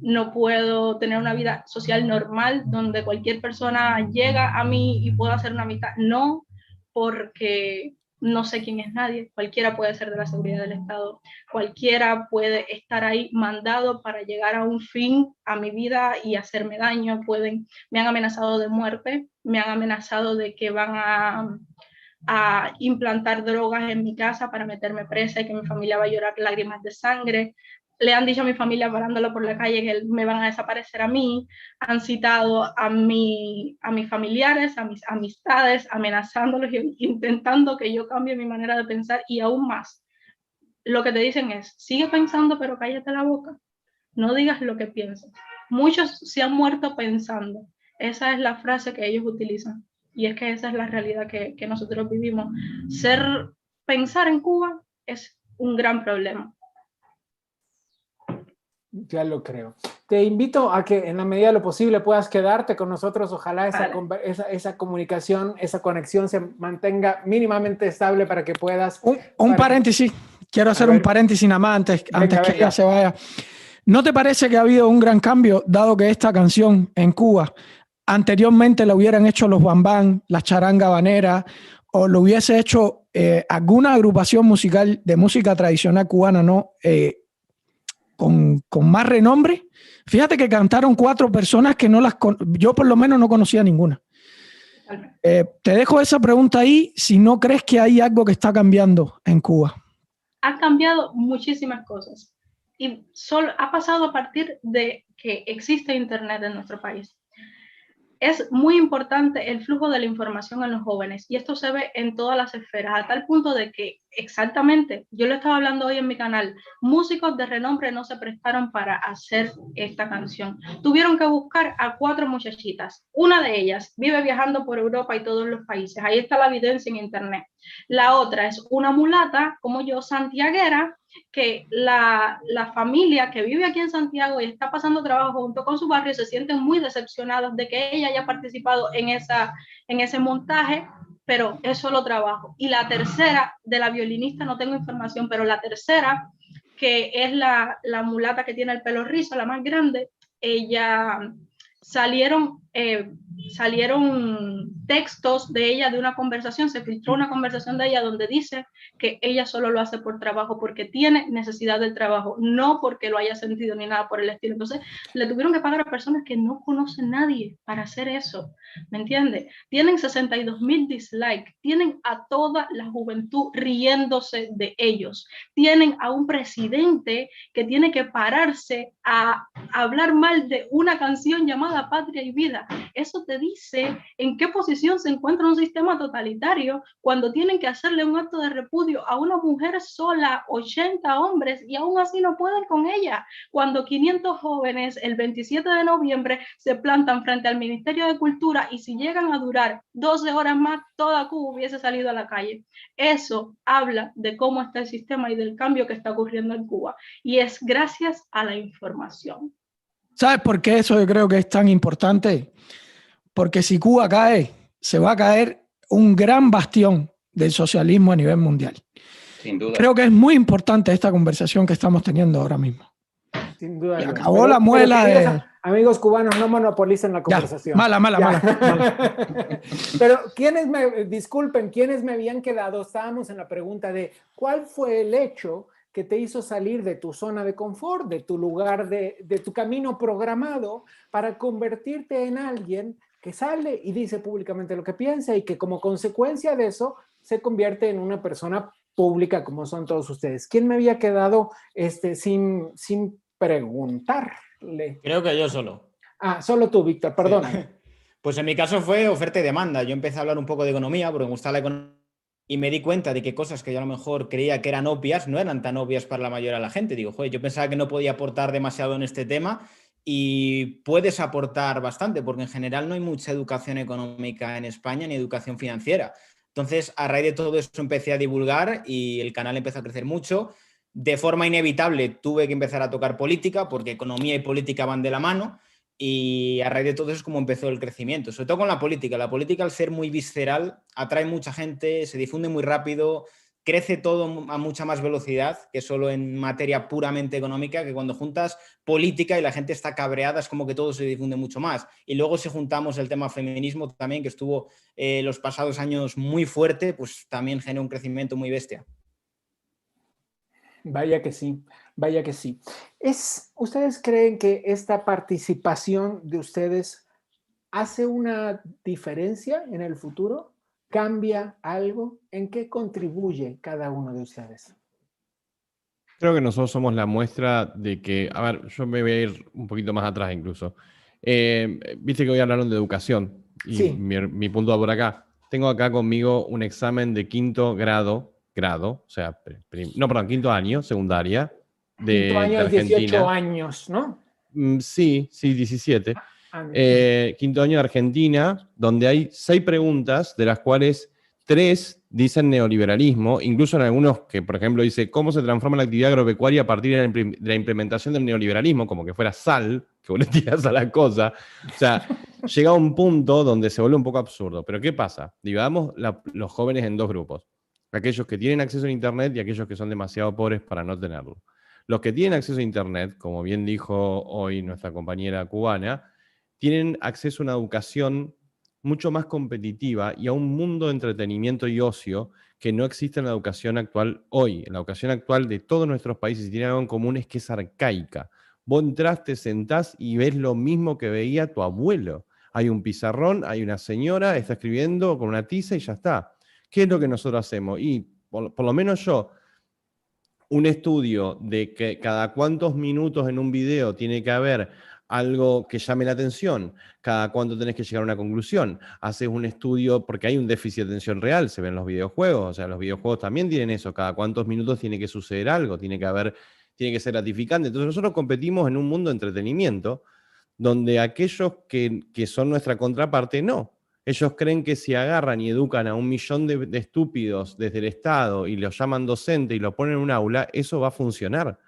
No puedo tener una vida social normal donde cualquier persona llega a mí y puedo hacer una amistad. No, porque no sé quién es nadie, cualquiera puede ser de la seguridad del Estado, cualquiera puede estar ahí mandado para llegar a un fin a mi vida y hacerme daño, me han amenazado de muerte, me han amenazado de que van a implantar drogas en mi casa para meterme presa y que mi familia va a llorar lágrimas de sangre. Le han dicho a mi familia parándolo por la calle que me van a desaparecer a mí, han citado a mis familiares, a mis amistades, amenazándolos e intentando que yo cambie mi manera de pensar y aún más. Lo que te dicen es, sigue pensando pero cállate la boca, no digas lo que piensas. Muchos se han muerto pensando, esa es la frase que ellos utilizan y es que esa es la realidad que nosotros vivimos. Pensar en Cuba es un gran problema. Ya lo creo. Te invito a que en la medida de lo posible puedas quedarte con nosotros. Ojalá esa comunicación, esa conexión se mantenga mínimamente estable para que puedas... Un paréntesis. Quiero hacer un paréntesis nada más antes que ella se vaya. ¿No te parece que ha habido un gran cambio, dado que esta canción en Cuba anteriormente la hubieran hecho los bambán, la charanga habanera, o lo hubiese hecho alguna agrupación musical de música tradicional cubana, ¿no? Con más renombre? Fíjate que cantaron 4 personas que yo por lo menos no conocía ninguna. Te dejo esa pregunta ahí, si no crees que hay algo que está cambiando en Cuba. Ha cambiado muchísimas cosas y solo ha pasado a partir de que existe Internet en nuestro país. Es muy importante el flujo de la información en los jóvenes y esto se ve en todas las esferas, a tal punto de que exactamente, yo lo estaba hablando hoy en mi canal, músicos de renombre no se prestaron para hacer esta canción. Tuvieron que buscar a 4 muchachitas. Una de ellas vive viajando por Europa y todos los países. Ahí está la evidencia en internet. La otra es una mulata, como yo, santiaguera, que la familia que vive aquí en Santiago y está pasando trabajo junto con su barrio se sienten muy decepcionados de que ella haya participado en ese montaje, pero es solo trabajo. Y la tercera, de la violinista no tengo información, pero la tercera, que es la mulata que tiene el pelo rizo, la más grande, ella salieron textos de ella de una conversación, se filtró una conversación de ella donde dice que ella solo lo hace por trabajo, porque tiene necesidad del trabajo, no porque lo haya sentido ni nada por el estilo. Entonces le tuvieron que pagar a personas que no conocen a nadie para hacer eso, ¿me entiendes? Tienen 62,000 dislikes, tienen a toda la juventud riéndose de ellos, tienen a un presidente que tiene que pararse a hablar mal de una canción llamada Patria y Vida. Eso te dice en qué posición se encuentra un sistema totalitario cuando tienen que hacerle un acto de repudio a una mujer sola, 80 hombres, y aún así no pueden con ella. Cuando 500 jóvenes el 27 de noviembre se plantan frente al Ministerio de Cultura y si llegan a durar 12 horas más, toda Cuba hubiese salido a la calle. Eso habla de cómo está el sistema y del cambio que está ocurriendo en Cuba. Y es gracias a la información. ¿Sabes por qué eso yo creo que es tan importante? Porque si Cuba cae, se va a caer un gran bastión del socialismo a nivel mundial. Sin duda. Creo que es muy importante esta conversación que estamos teniendo ahora mismo. Sin duda. Acabó la muela de... Amigos cubanos, no monopolicen la conversación. Ya, mala. Pero disculpen, ¿quiénes me habían quedado? Estábamos en la pregunta de ¿cuál fue el hecho que te hizo salir de tu zona de confort, de tu lugar, de tu camino programado para convertirte en alguien que sale y dice públicamente lo que piensa y que como consecuencia de eso se convierte en una persona pública como son todos ustedes? ¿Quién me había quedado sin preguntarle? Creo que yo solo. Solo tú, Víctor, perdona. Sí. Pues en mi caso fue oferta y demanda. Yo empecé a hablar un poco de economía porque me gusta la economía y me di cuenta de que cosas que yo a lo mejor creía que eran obvias no eran tan obvias para la mayoría de la gente. Digo, joder, yo pensaba que no podía aportar demasiado en este tema y puedes aportar bastante porque en general no hay mucha educación económica en España ni educación financiera. Entonces, a raíz de todo eso empecé a divulgar y el canal empezó a crecer mucho. De forma inevitable tuve que empezar a tocar política porque economía y política van de la mano y a raíz de todo eso es como empezó el crecimiento, sobre todo con la política. La política, al ser muy visceral, atrae mucha gente, se difunde muy rápido, crece todo a mucha más velocidad que solo en materia puramente económica, que cuando juntas política y la gente está cabreada es como que todo se difunde mucho más. Y luego si juntamos el tema feminismo también, que estuvo los pasados años muy fuerte, pues también genera un crecimiento muy bestia. Vaya que sí, vaya que sí. ¿Ustedes creen que esta participación de ustedes hace una diferencia en el futuro? ¿Cambia algo? ¿En qué contribuye cada uno de ustedes? Creo que nosotros somos la muestra de que, a ver, yo me voy a ir un poquito más atrás incluso. Viste que hoy hablaron de educación y sí. mi punto va por acá. Tengo acá conmigo un examen de quinto grado, o sea, quinto año, secundaria, quinto año de Argentina. 18 años, ¿no? Sí, 17. Quinto año de Argentina, donde hay 6 preguntas, de las cuales 3 dicen neoliberalismo, incluso en algunos que, por ejemplo, dice cómo se transforma la actividad agropecuaria a partir de la implementación del neoliberalismo, como que fuera sal, que vos le tirás a la cosa. O sea, llega a un punto donde se vuelve un poco absurdo. Pero ¿qué pasa? Dividamos los jóvenes en 2 grupos. Aquellos que tienen acceso a Internet y aquellos que son demasiado pobres para no tenerlo. Los que tienen acceso a Internet, como bien dijo hoy nuestra compañera cubana, tienen acceso a una educación mucho más competitiva y a un mundo de entretenimiento y ocio que no existe en la educación actual hoy. En la educación actual de todos nuestros países, y tiene algo en común, es que es arcaica. Vos entrás, te sentás y ves lo mismo que veía tu abuelo. Hay un pizarrón, hay una señora, está escribiendo con una tiza y ya está. ¿Qué es lo que nosotros hacemos? Y por lo menos yo, un estudio de que cada cuántos minutos en un video tiene que haber algo que llame la atención, cada cuánto tenés que llegar a una conclusión, haces un estudio, porque hay un déficit de atención real, se ven los videojuegos, o sea, los videojuegos también tienen eso, cada cuántos minutos tiene que suceder algo, tiene que ser gratificante. Entonces nosotros competimos en un mundo de entretenimiento donde aquellos que son nuestra contraparte, no. Ellos creen que si agarran y educan a 1 millón de estúpidos desde el Estado y los llaman docente y lo ponen en un aula, eso va a funcionar.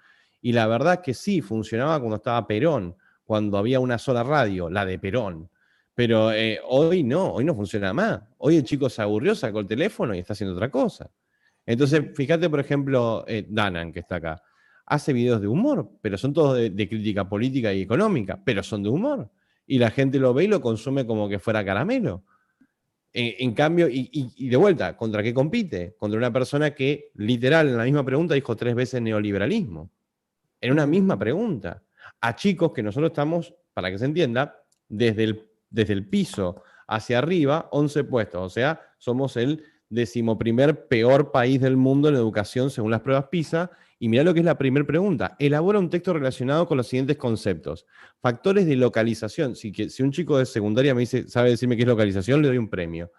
Y la verdad es que sí, funcionaba cuando estaba Perón, cuando había una sola radio, la de Perón. Pero hoy no funciona más. Hoy el chico se aburrió, sacó el teléfono y está haciendo otra cosa. Entonces, fíjate, por ejemplo, Danan, que está acá. Hace videos de humor, pero son todos de crítica política y económica, pero son de humor. Y la gente lo ve y lo consume como que fuera caramelo. En cambio, y de vuelta, ¿contra qué compite? Contra una persona que, literal, en la misma pregunta dijo 3 veces neoliberalismo. En una misma pregunta. A chicos que nosotros estamos, para que se entienda, desde el piso hacia arriba, 11 puestos. O sea, somos el 11º peor país del mundo en educación según las pruebas PISA. Y mirá lo que es la primera pregunta. Elabora un texto relacionado con los siguientes conceptos. Factores de localización. Si un chico de secundaria me dice, sabe decirme qué es localización, le doy un premio.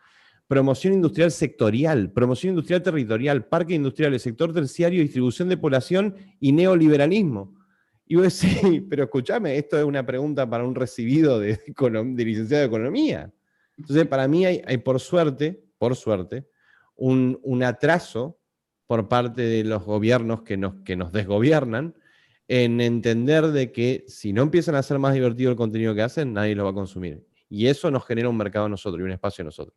Promoción industrial sectorial, promoción industrial territorial, parques industriales, sector terciario, distribución de población y neoliberalismo. Y vos decís, pero escúchame, esto es una pregunta para un recibido de licenciado de Economía. Entonces, para mí hay por suerte, un atraso por parte de los gobiernos que nos desgobiernan en entender de que si no empiezan a hacer más divertido el contenido que hacen, nadie lo va a consumir. Y eso nos genera un mercado a nosotros y un espacio a nosotros.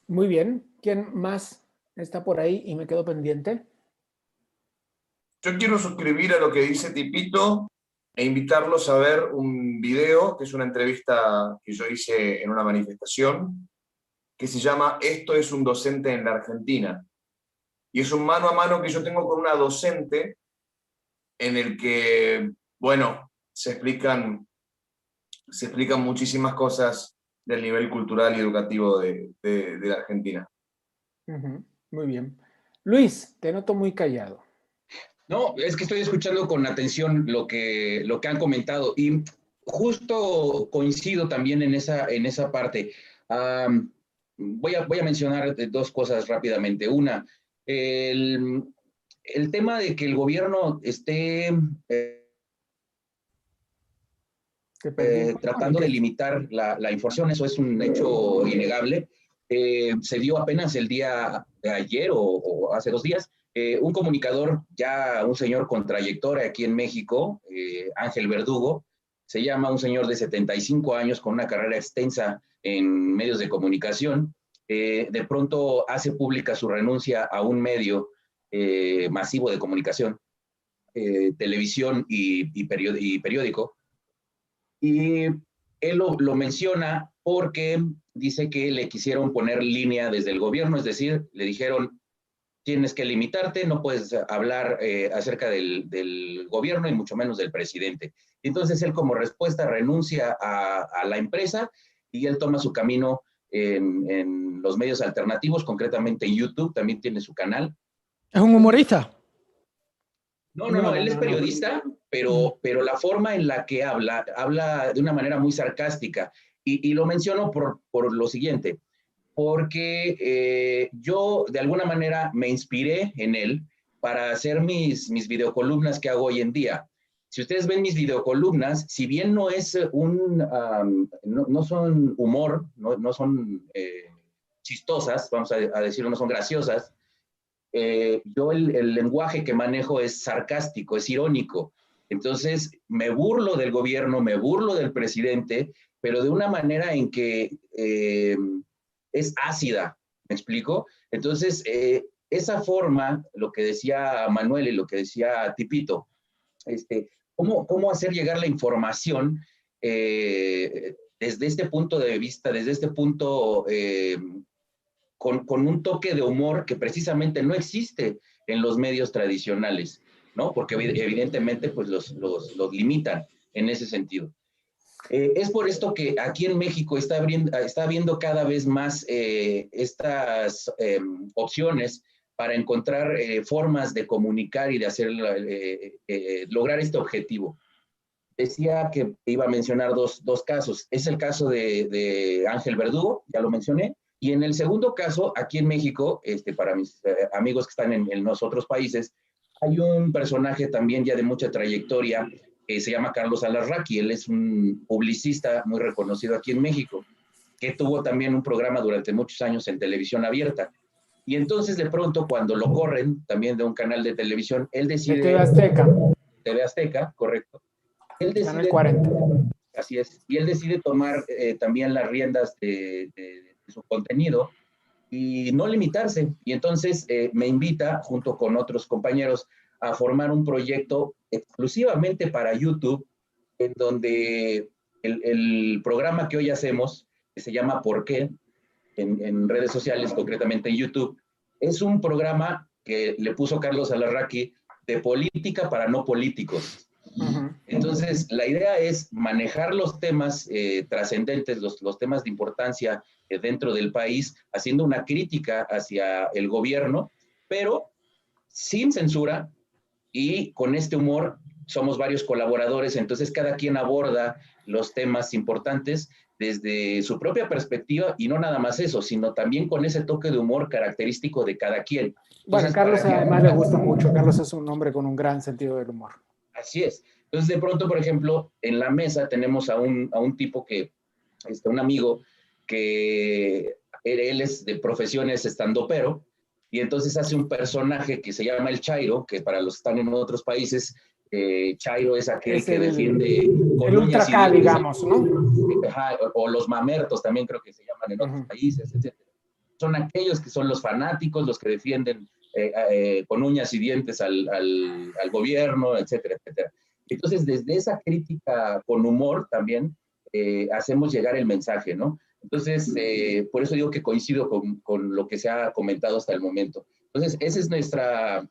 Muy bien. ¿Quién más está por ahí y me quedo pendiente? Yo quiero suscribir a lo que dice Tipito e invitarlos a ver un video, que es una entrevista que yo hice en una manifestación, que se llama Esto es un docente en la Argentina. Y es un mano a mano que yo tengo con una docente en el que, bueno, se explican muchísimas cosas del nivel cultural y educativo de la Argentina. Muy bien. Luis, te noto muy callado. No, es que estoy escuchando con atención lo que han comentado y justo coincido también en esa parte. Voy a mencionar 2 cosas rápidamente. Una, el tema de que el gobierno esté tratando de limitar la información, eso es un hecho innegable. Se dio apenas el día de ayer o hace 2 días, un comunicador, ya un señor con trayectoria aquí en México, Ángel Verdugo, se llama un señor de 75 años con una carrera extensa en medios de comunicación, de pronto hace pública su renuncia a un medio masivo de comunicación, televisión y periódico, y él lo menciona porque dice que le quisieron poner línea desde el gobierno, es decir, le dijeron, tienes que limitarte, no puedes hablar acerca del gobierno y mucho menos del presidente. Entonces él como respuesta renuncia a la empresa y él toma su camino en los medios alternativos, concretamente en YouTube, también tiene su canal. ¿Es un humorista? No, él es periodista, pero la forma en la que habla de una manera muy sarcástica. Y lo menciono por lo siguiente, porque yo de alguna manera me inspiré en él para hacer mis videocolumnas que hago hoy en día. Si ustedes ven mis videocolumnas, si bien no es no son humor, no son chistosas, vamos a decirlo, no son graciosas, yo el lenguaje que manejo es sarcástico, es irónico. Entonces me burlo del gobierno, me burlo del presidente, pero de una manera en que es ácida, ¿me explico? Entonces, esa forma, lo que decía Manuel y lo que decía Tipito, ¿cómo hacer llegar la información desde este punto de vista, desde este punto con un toque de humor que precisamente no existe en los medios tradicionales, ¿no? Porque evidentemente pues los limitan en ese sentido. Es por esto que aquí en México está habiendo cada vez más estas opciones para encontrar formas de comunicar y de hacer, lograr este objetivo. Decía que iba a mencionar dos casos. Es el caso de Ángel Verdugo, ya lo mencioné, y en el segundo caso, aquí en México, para mis amigos que están en los otros países, hay un personaje también ya de mucha trayectoria que se llama Carlos Alarraqui. Él es un publicista muy reconocido aquí en México, que tuvo también un programa durante muchos años en televisión abierta. Y entonces de pronto cuando lo corren también de un canal de televisión, él decide... De TV Azteca. TV Azteca, correcto. Él decide, Canal 40. Así es. Y él decide tomar también las riendas de su contenido y no limitarse. Y entonces me invita, junto con otros compañeros, a formar un proyecto exclusivamente para YouTube, en donde el programa que hoy hacemos, que se llama ¿Por qué?, en redes sociales, concretamente en YouTube, es un programa que le puso Carlos Alarraqui de política para no políticos. Entonces, la idea es manejar los temas trascendentes, los temas de importancia dentro del país, haciendo una crítica hacia el gobierno, pero sin censura y con este humor. Somos varios colaboradores, entonces cada quien aborda los temas importantes desde su propia perspectiva, y no nada más eso, sino también con ese toque de humor característico de cada quien. Bueno, Entonces, a Carlos además le gusta mucho. Carlos es un hombre con un gran sentido del humor. Así es. Entonces, de pronto, por ejemplo, en la mesa tenemos a un tipo que, un amigo, que él es de profesiones estandopero, y entonces hace un personaje que se llama el Chairo, que para los que están en otros países, Chairo es aquel que defiende... El ultra acá, digamos, ¿no? O los mamertos también creo que se llaman en otros países, etc. Son aquellos que son los fanáticos, los que defienden con uñas y dientes al gobierno, etcétera, etcétera. Entonces, desde esa crítica con humor también hacemos llegar el mensaje, ¿no? Entonces, por eso digo que coincido con lo que se ha comentado hasta el momento. Entonces, esa es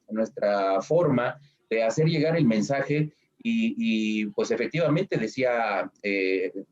nuestra forma de hacer llegar el mensaje y pues efectivamente decía,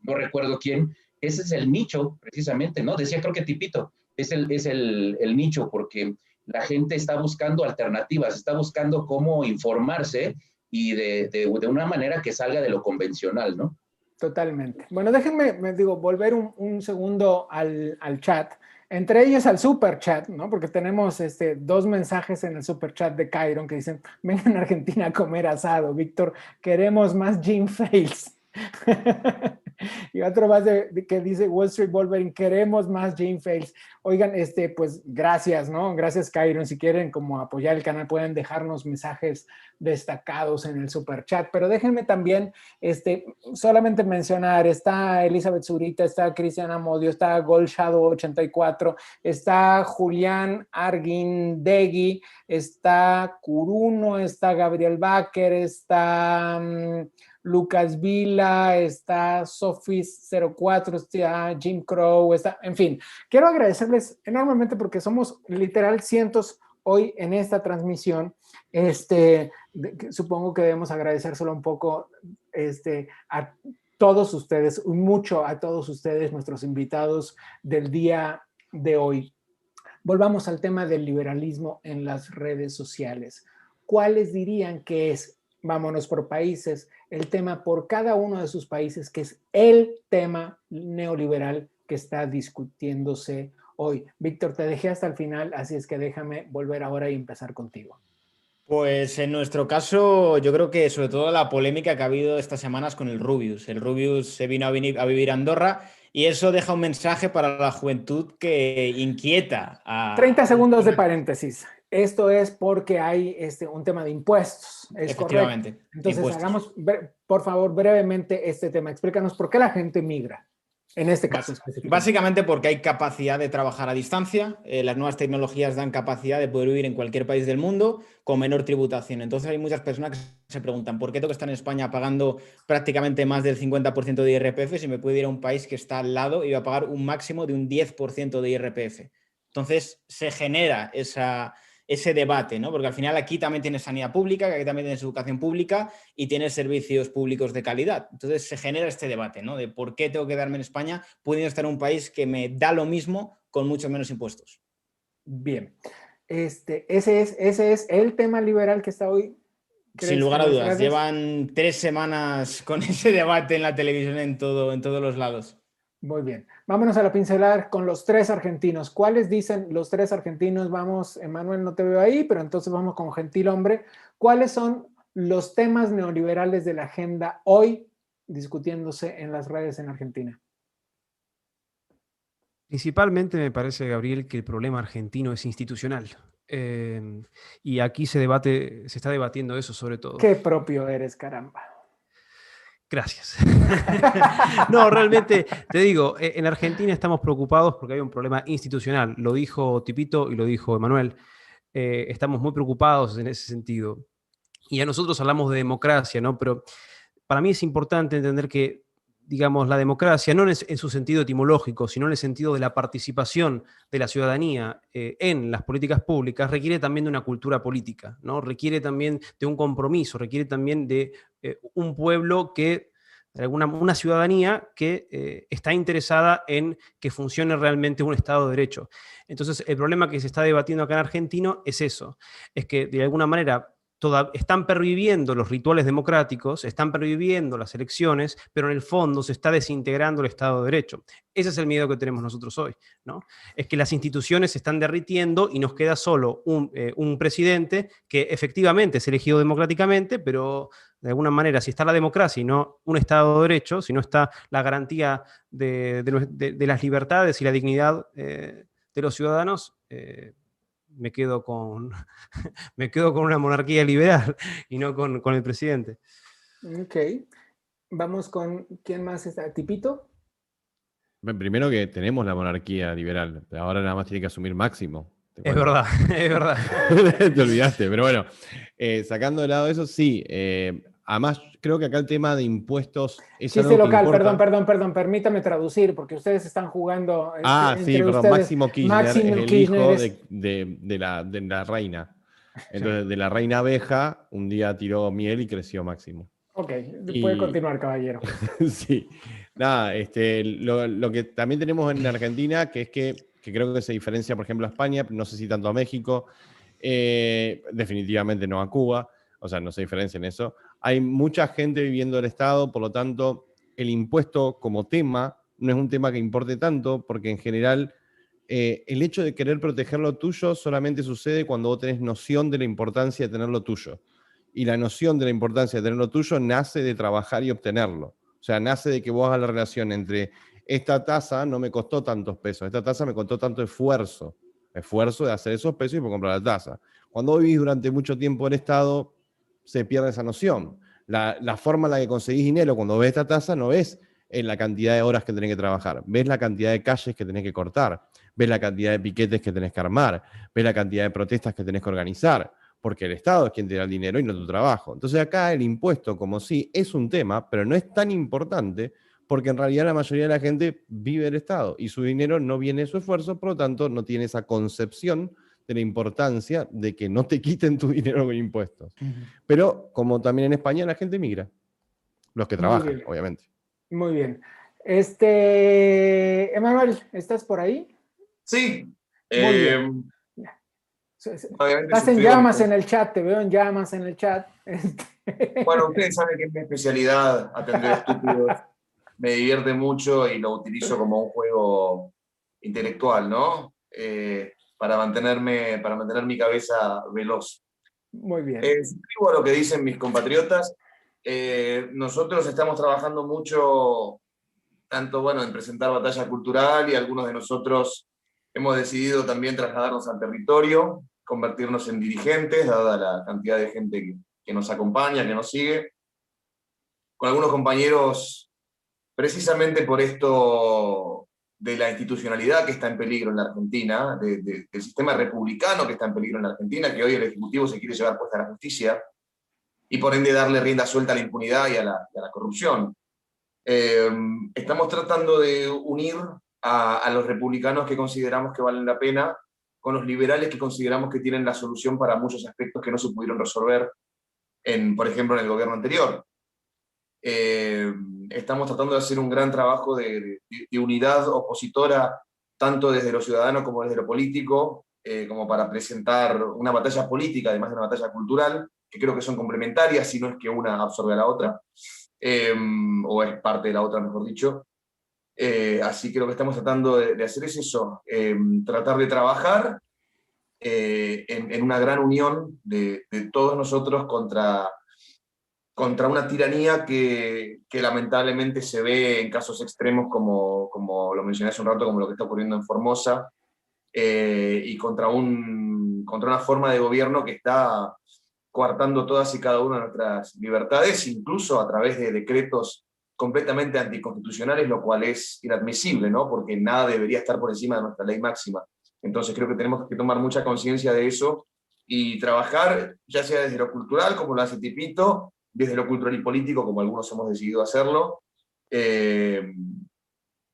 no recuerdo quién, ese es el nicho precisamente, ¿no? Decía, creo que Tipito, es el nicho, porque la gente está buscando alternativas, está buscando cómo informarse y de una manera que salga de lo convencional, ¿no? Totalmente. Bueno, déjenme, volver un segundo al chat, entre ellos al super chat, ¿no? Porque tenemos dos mensajes en el super chat de Kyron que dicen: vengan a Argentina a comer asado, Víctor, queremos más gym fails. Y otro más que dice Wall Street Wolverine, queremos más Jane Fails. Oigan, pues gracias, ¿no? Gracias, Kyron. Si quieren como apoyar el canal, pueden dejarnos mensajes destacados en el super chat. Pero déjenme también solamente mencionar, está Elizabeth Zurita, está Cristian Amodio, está Gold Shadow 84, está Julián Arguindegui, está Curuno, está Gabriel Baker, está Lucas Vila, está Sofis04, está Jim Crow, en fin. Quiero agradecerles enormemente porque somos literal cientos hoy en esta transmisión. Supongo que debemos agradecérselo un poco a todos ustedes, mucho a todos ustedes, nuestros invitados del día de hoy. Volvamos al tema del liberalismo en las redes sociales. ¿Cuáles dirían que es, vámonos por países, el tema por cada uno de sus países, que es el tema neoliberal que está discutiéndose hoy? Víctor, te dejé hasta el final, así es que déjame volver ahora y empezar contigo. Pues en nuestro caso, yo creo que sobre todo la polémica que ha habido estas semanas con el Rubius. El Rubius se vino a vivir a Andorra y eso deja un mensaje para la juventud que inquieta a... 30 segundos de paréntesis. Esto es porque hay un tema de impuestos. Es efectivamente. Correcto. Entonces, impuestos. hagamos, por favor, brevemente este tema. Explícanos por qué la gente migra. En este caso específicamente. Básicamente porque hay capacidad de trabajar a distancia, las nuevas tecnologías dan capacidad de poder vivir en cualquier país del mundo con menor tributación. Entonces hay muchas personas que se preguntan ¿por qué tengo que estar en España pagando prácticamente más del 50% de IRPF si me puedo ir a un país que está al lado y va a pagar un máximo de un 10% de IRPF? Entonces se genera ese debate, ¿no? Porque al final aquí también tienes sanidad pública, aquí también tienes educación pública y tienes servicios públicos de calidad. Entonces se genera este debate, ¿no? De por qué tengo que quedarme en España pudiendo estar en un país que me da lo mismo con muchos menos impuestos. Bien. Ese es el tema liberal que está hoy. Sin lugar a dudas. Llevan 3 semanas con ese debate en la televisión en todos los lados. Muy bien. Vámonos a la pincelada con los 3 argentinos. ¿Cuáles dicen los 3 argentinos? Vamos, Emanuel, no te veo ahí, pero entonces vamos con Gentil Hombre. ¿Cuáles son los temas neoliberales de la agenda hoy discutiéndose en las redes en Argentina? Principalmente me parece, Gabriel, que el problema argentino es institucional. Y aquí se está debatiendo eso sobre todo. Qué propio eres, caramba. Gracias. No, realmente, te digo, en Argentina estamos preocupados porque hay un problema institucional. Lo dijo Tipito y lo dijo Emanuel. Estamos muy preocupados en ese sentido. Y a nosotros hablamos de democracia, ¿no? Pero para mí es importante entender que, digamos, la democracia, no en su sentido etimológico, sino en el sentido de la participación de la ciudadanía en las políticas públicas, requiere también de una cultura política, ¿no? Requiere también de un compromiso, requiere también de un pueblo que, una ciudadanía que está interesada en que funcione realmente un Estado de Derecho. Entonces, el problema que se está debatiendo acá en Argentina es eso, es que de alguna manera están perviviendo los rituales democráticos, están perviviendo las elecciones, pero en el fondo se está desintegrando el Estado de Derecho. Ese es el miedo que tenemos nosotros hoy, ¿no? Es que las instituciones se están derritiendo y nos queda solo un presidente que efectivamente es elegido democráticamente, pero de alguna manera, si está la democracia y no un Estado de Derecho, si no está la garantía de las libertades y la dignidad de los ciudadanos, me quedo con una monarquía liberal y no con el presidente. Ok. Vamos con, ¿quién más está? ¿Tipito? Primero que tenemos la monarquía liberal, ahora nada más tiene que asumir Máximo. Es verdad, es verdad. Te olvidaste, pero bueno, sacando de lado eso, sí. Además, creo que acá el tema de impuestos es chiste local, perdón, permítame traducir, porque ustedes están jugando. Sí, perdón, ustedes. Máximo Kirchner es el hijo de la reina. Entonces, de la reina abeja, un día tiró miel y creció Máximo. Ok, puede continuar, caballero. Sí, nada, lo que también tenemos en Argentina, que es que creo que se diferencia, por ejemplo, a España, no sé si tanto a México, definitivamente no a Cuba, o sea, no se diferencia en eso. Hay mucha gente viviendo el Estado, por lo tanto, el impuesto como tema no es un tema que importe tanto, porque en general el hecho de querer proteger lo tuyo solamente sucede cuando vos tenés noción de la importancia de tener lo tuyo. Y la noción de la importancia de tener lo tuyo nace de trabajar y obtenerlo. O sea, nace de que vos hagas la relación entre esta tasa no me costó tantos pesos, esta tasa me costó tanto esfuerzo de hacer esos pesos y por comprar la tasa. Cuando vivís durante mucho tiempo en Estado, se pierde esa noción. La forma en la que conseguís dinero cuando ves esta tasa no ves en la cantidad de horas que tenés que trabajar, ves la cantidad de calles que tenés que cortar, ves la cantidad de piquetes que tenés que armar, ves la cantidad de protestas que tenés que organizar, porque el Estado es quien te da el dinero y no tu trabajo. Entonces acá el impuesto, como sí, es un tema, pero no es tan importante, porque en realidad la mayoría de la gente vive del Estado y su dinero no viene de su esfuerzo, por lo tanto no tiene esa concepción de la importancia de que no te quiten tu dinero con impuestos. Pero como también en España la gente migra, los que trabajan, obviamente. Muy bien. Emanuel, ¿estás por ahí? Sí. Muy bien. Estás en llamas en el chat, te veo en llamas en el chat. Bueno, ustedes saben que es mi especialidad atender estúpidos. Me divierte mucho y lo utilizo como un juego intelectual, ¿no? Para mantener mi cabeza veloz. Muy bien. Suscribo a lo que dicen mis compatriotas. Nosotros estamos trabajando mucho, tanto bueno, en presentar batalla cultural, y algunos de nosotros hemos decidido también trasladarnos al territorio, convertirnos en dirigentes, dada la cantidad de gente que nos acompaña, que nos sigue. Con algunos compañeros, precisamente por esto de la institucionalidad que está en peligro en la Argentina, del sistema republicano que está en peligro en la Argentina, que hoy el Ejecutivo se quiere llevar puesta a la justicia, y por ende darle rienda suelta a la impunidad y a la corrupción. Estamos tratando de unir a los republicanos que consideramos que valen la pena con los liberales que consideramos que tienen la solución para muchos aspectos que no se pudieron resolver, por ejemplo, en el gobierno anterior. Estamos tratando de hacer un gran trabajo de unidad opositora, tanto desde lo ciudadano como desde lo político, como para presentar una batalla política, además de una batalla cultural, que creo que son complementarias, si no es que una absorbe a la otra, o es parte de la otra, mejor dicho. Así que lo que estamos tratando de hacer es eso, tratar de trabajar en una gran unión de todos nosotros contra una tiranía que lamentablemente se ve en casos extremos, como lo mencioné hace un rato, como lo que está ocurriendo en Formosa, y contra una forma de gobierno que está coartando todas y cada una de nuestras libertades, incluso a través de decretos completamente anticonstitucionales, lo cual es inadmisible, ¿no? Porque nada debería estar por encima de nuestra ley máxima. Entonces creo que tenemos que tomar mucha conciencia de eso y trabajar, ya sea desde lo cultural, como lo hace Tipito, desde lo cultural y político, como algunos hemos decidido hacerlo.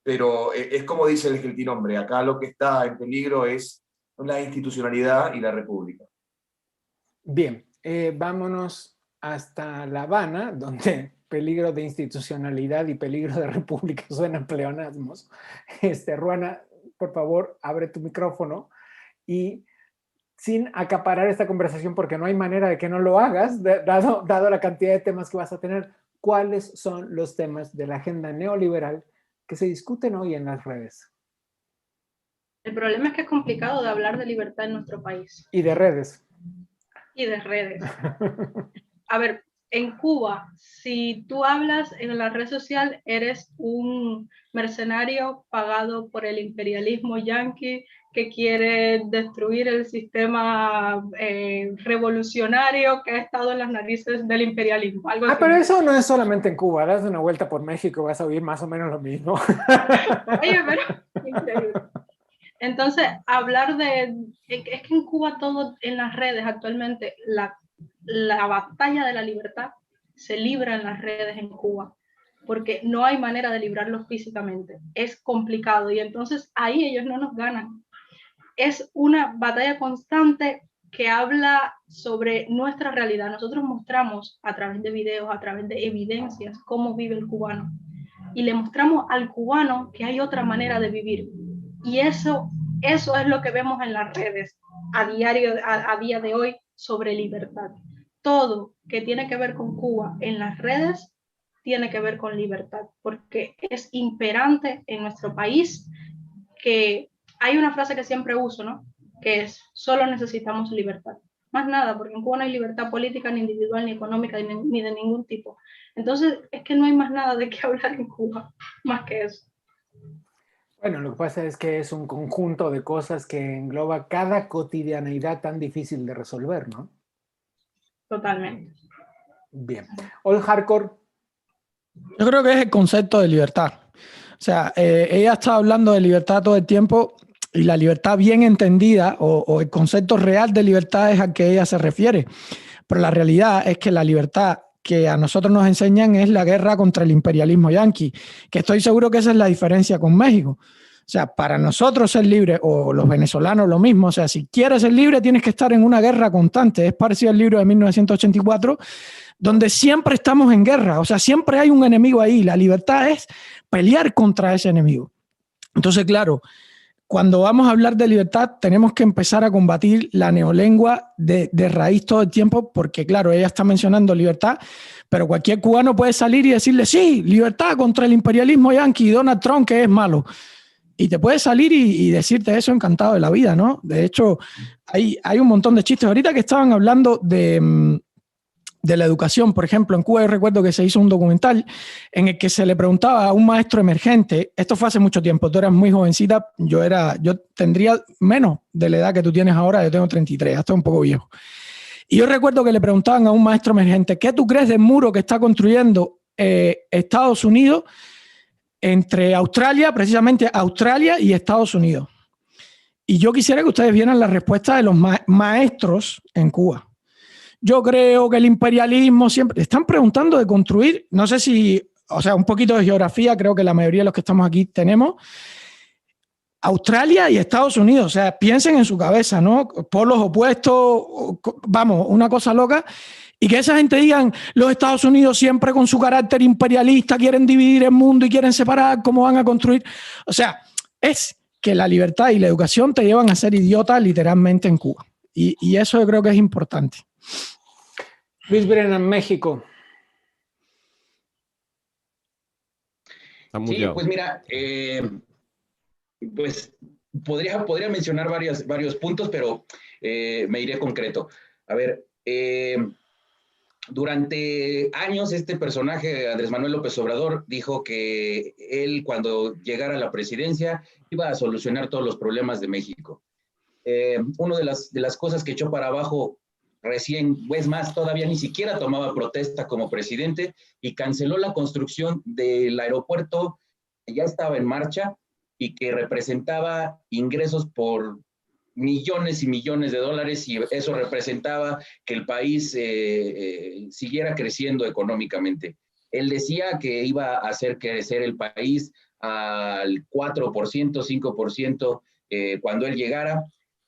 Pero es como dice el gentilhombre, acá lo que está en peligro es la institucionalidad y la república. Bien, vámonos hasta La Habana, donde peligro de institucionalidad y peligro de república suenan pleonasmos. Ruana, por favor, abre tu micrófono y, sin acaparar esta conversación, porque no hay manera de que no lo hagas, dado la cantidad de temas que vas a tener, ¿cuáles son los temas de la agenda neoliberal que se discuten hoy en las redes? El problema es que es complicado de hablar de libertad en nuestro país. Y de redes. Y de redes. A ver, en Cuba, si tú hablas en la red social, eres un mercenario pagado por el imperialismo yanqui que quiere destruir el sistema revolucionario que ha estado en las narices del imperialismo. Algo así. Pero eso no es solamente en Cuba. Das una vuelta por México, vas a oír más o menos lo mismo. Oye, pero increíble. Entonces, hablar es que en Cuba todo en las redes actualmente, la batalla de la libertad se libra en las redes en Cuba, porque no hay manera de librarlo físicamente, es complicado y entonces ahí ellos no nos ganan. Es una batalla constante que habla sobre nuestra realidad. Nosotros mostramos a través de videos, a través de evidencias, cómo vive el cubano y le mostramos al cubano que hay otra manera de vivir. Y eso es lo que vemos en las redes a día de hoy sobre libertad. Todo que tiene que ver con Cuba en las redes tiene que ver con libertad, porque es imperante en nuestro país que hay una frase que siempre uso, ¿no? Que es, solo necesitamos libertad. más nada, porque en Cuba no hay libertad política, ni individual, ni económica, ni de ningún tipo. Entonces, es que no hay más nada de qué hablar en Cuba, más que eso. Bueno, lo que pasa es que es un conjunto de cosas que engloba cada cotidianeidad tan difícil de resolver, ¿no? Totalmente. Bien. All Hardcore. Yo creo que es el concepto de libertad. O sea, ella está hablando de libertad todo el tiempo y la libertad bien entendida o el concepto real de libertad es al que ella se refiere. Pero la realidad es que la libertad que a nosotros nos enseñan es la guerra contra el imperialismo yanqui, que estoy seguro que esa es la diferencia con México. O sea, para nosotros ser libres, o los venezolanos lo mismo, o sea, si quieres ser libre tienes que estar en una guerra constante. Es parecido al libro de 1984, donde siempre estamos en guerra, o sea, siempre hay un enemigo ahí. La libertad es pelear contra ese enemigo. Entonces, claro, cuando vamos a hablar de libertad, tenemos que empezar a combatir la neolengua de raíz todo el tiempo, porque claro, ella está mencionando libertad, pero cualquier cubano puede salir y decirle, sí, libertad contra el imperialismo yanqui y Donald Trump, que es malo. Y te puede salir y decirte eso encantado de la vida, ¿no? De hecho, hay un montón de chistes. Ahorita que estaban hablando de la educación, por ejemplo, en Cuba yo recuerdo que se hizo un documental en el que se le preguntaba a un maestro emergente, esto fue hace mucho tiempo, tú eras muy jovencita, yo tendría menos de la edad que tú tienes ahora, yo tengo 33, hasta un poco viejo. Y yo recuerdo que le preguntaban a un maestro emergente, ¿qué tú crees del muro que está construyendo Estados Unidos entre Australia, precisamente Australia y Estados Unidos? Y yo quisiera que ustedes vieran la respuesta de los maestros en Cuba. Yo creo que el imperialismo siempre... Están preguntando de construir, no sé si, o sea, un poquito de geografía, creo que la mayoría de los que estamos aquí tenemos. Australia y Estados Unidos, o sea, piensen en su cabeza, ¿no? Polos opuestos, vamos, una cosa loca. Y que esa gente digan, los Estados Unidos siempre con su carácter imperialista quieren dividir el mundo y quieren separar, ¿cómo van a construir? O sea, es que la libertad y la educación te llevan a ser idiota literalmente en Cuba. Y eso yo creo que es importante. Luis Brennan, México. Sí, pues mira, pues podría mencionar varios puntos, pero me iré concreto. A ver, durante años este personaje, Andrés Manuel López Obrador, dijo que él cuando llegara a la presidencia iba a solucionar todos los problemas de México. Una de las cosas que echó para abajo recién, es más, todavía ni siquiera tomaba protesta como presidente y canceló la construcción del aeropuerto que ya estaba en marcha y que representaba ingresos por millones y millones de dólares, y eso representaba que el país siguiera creciendo económicamente. Él decía que iba a hacer crecer el país al 4%, 5% cuando él llegara.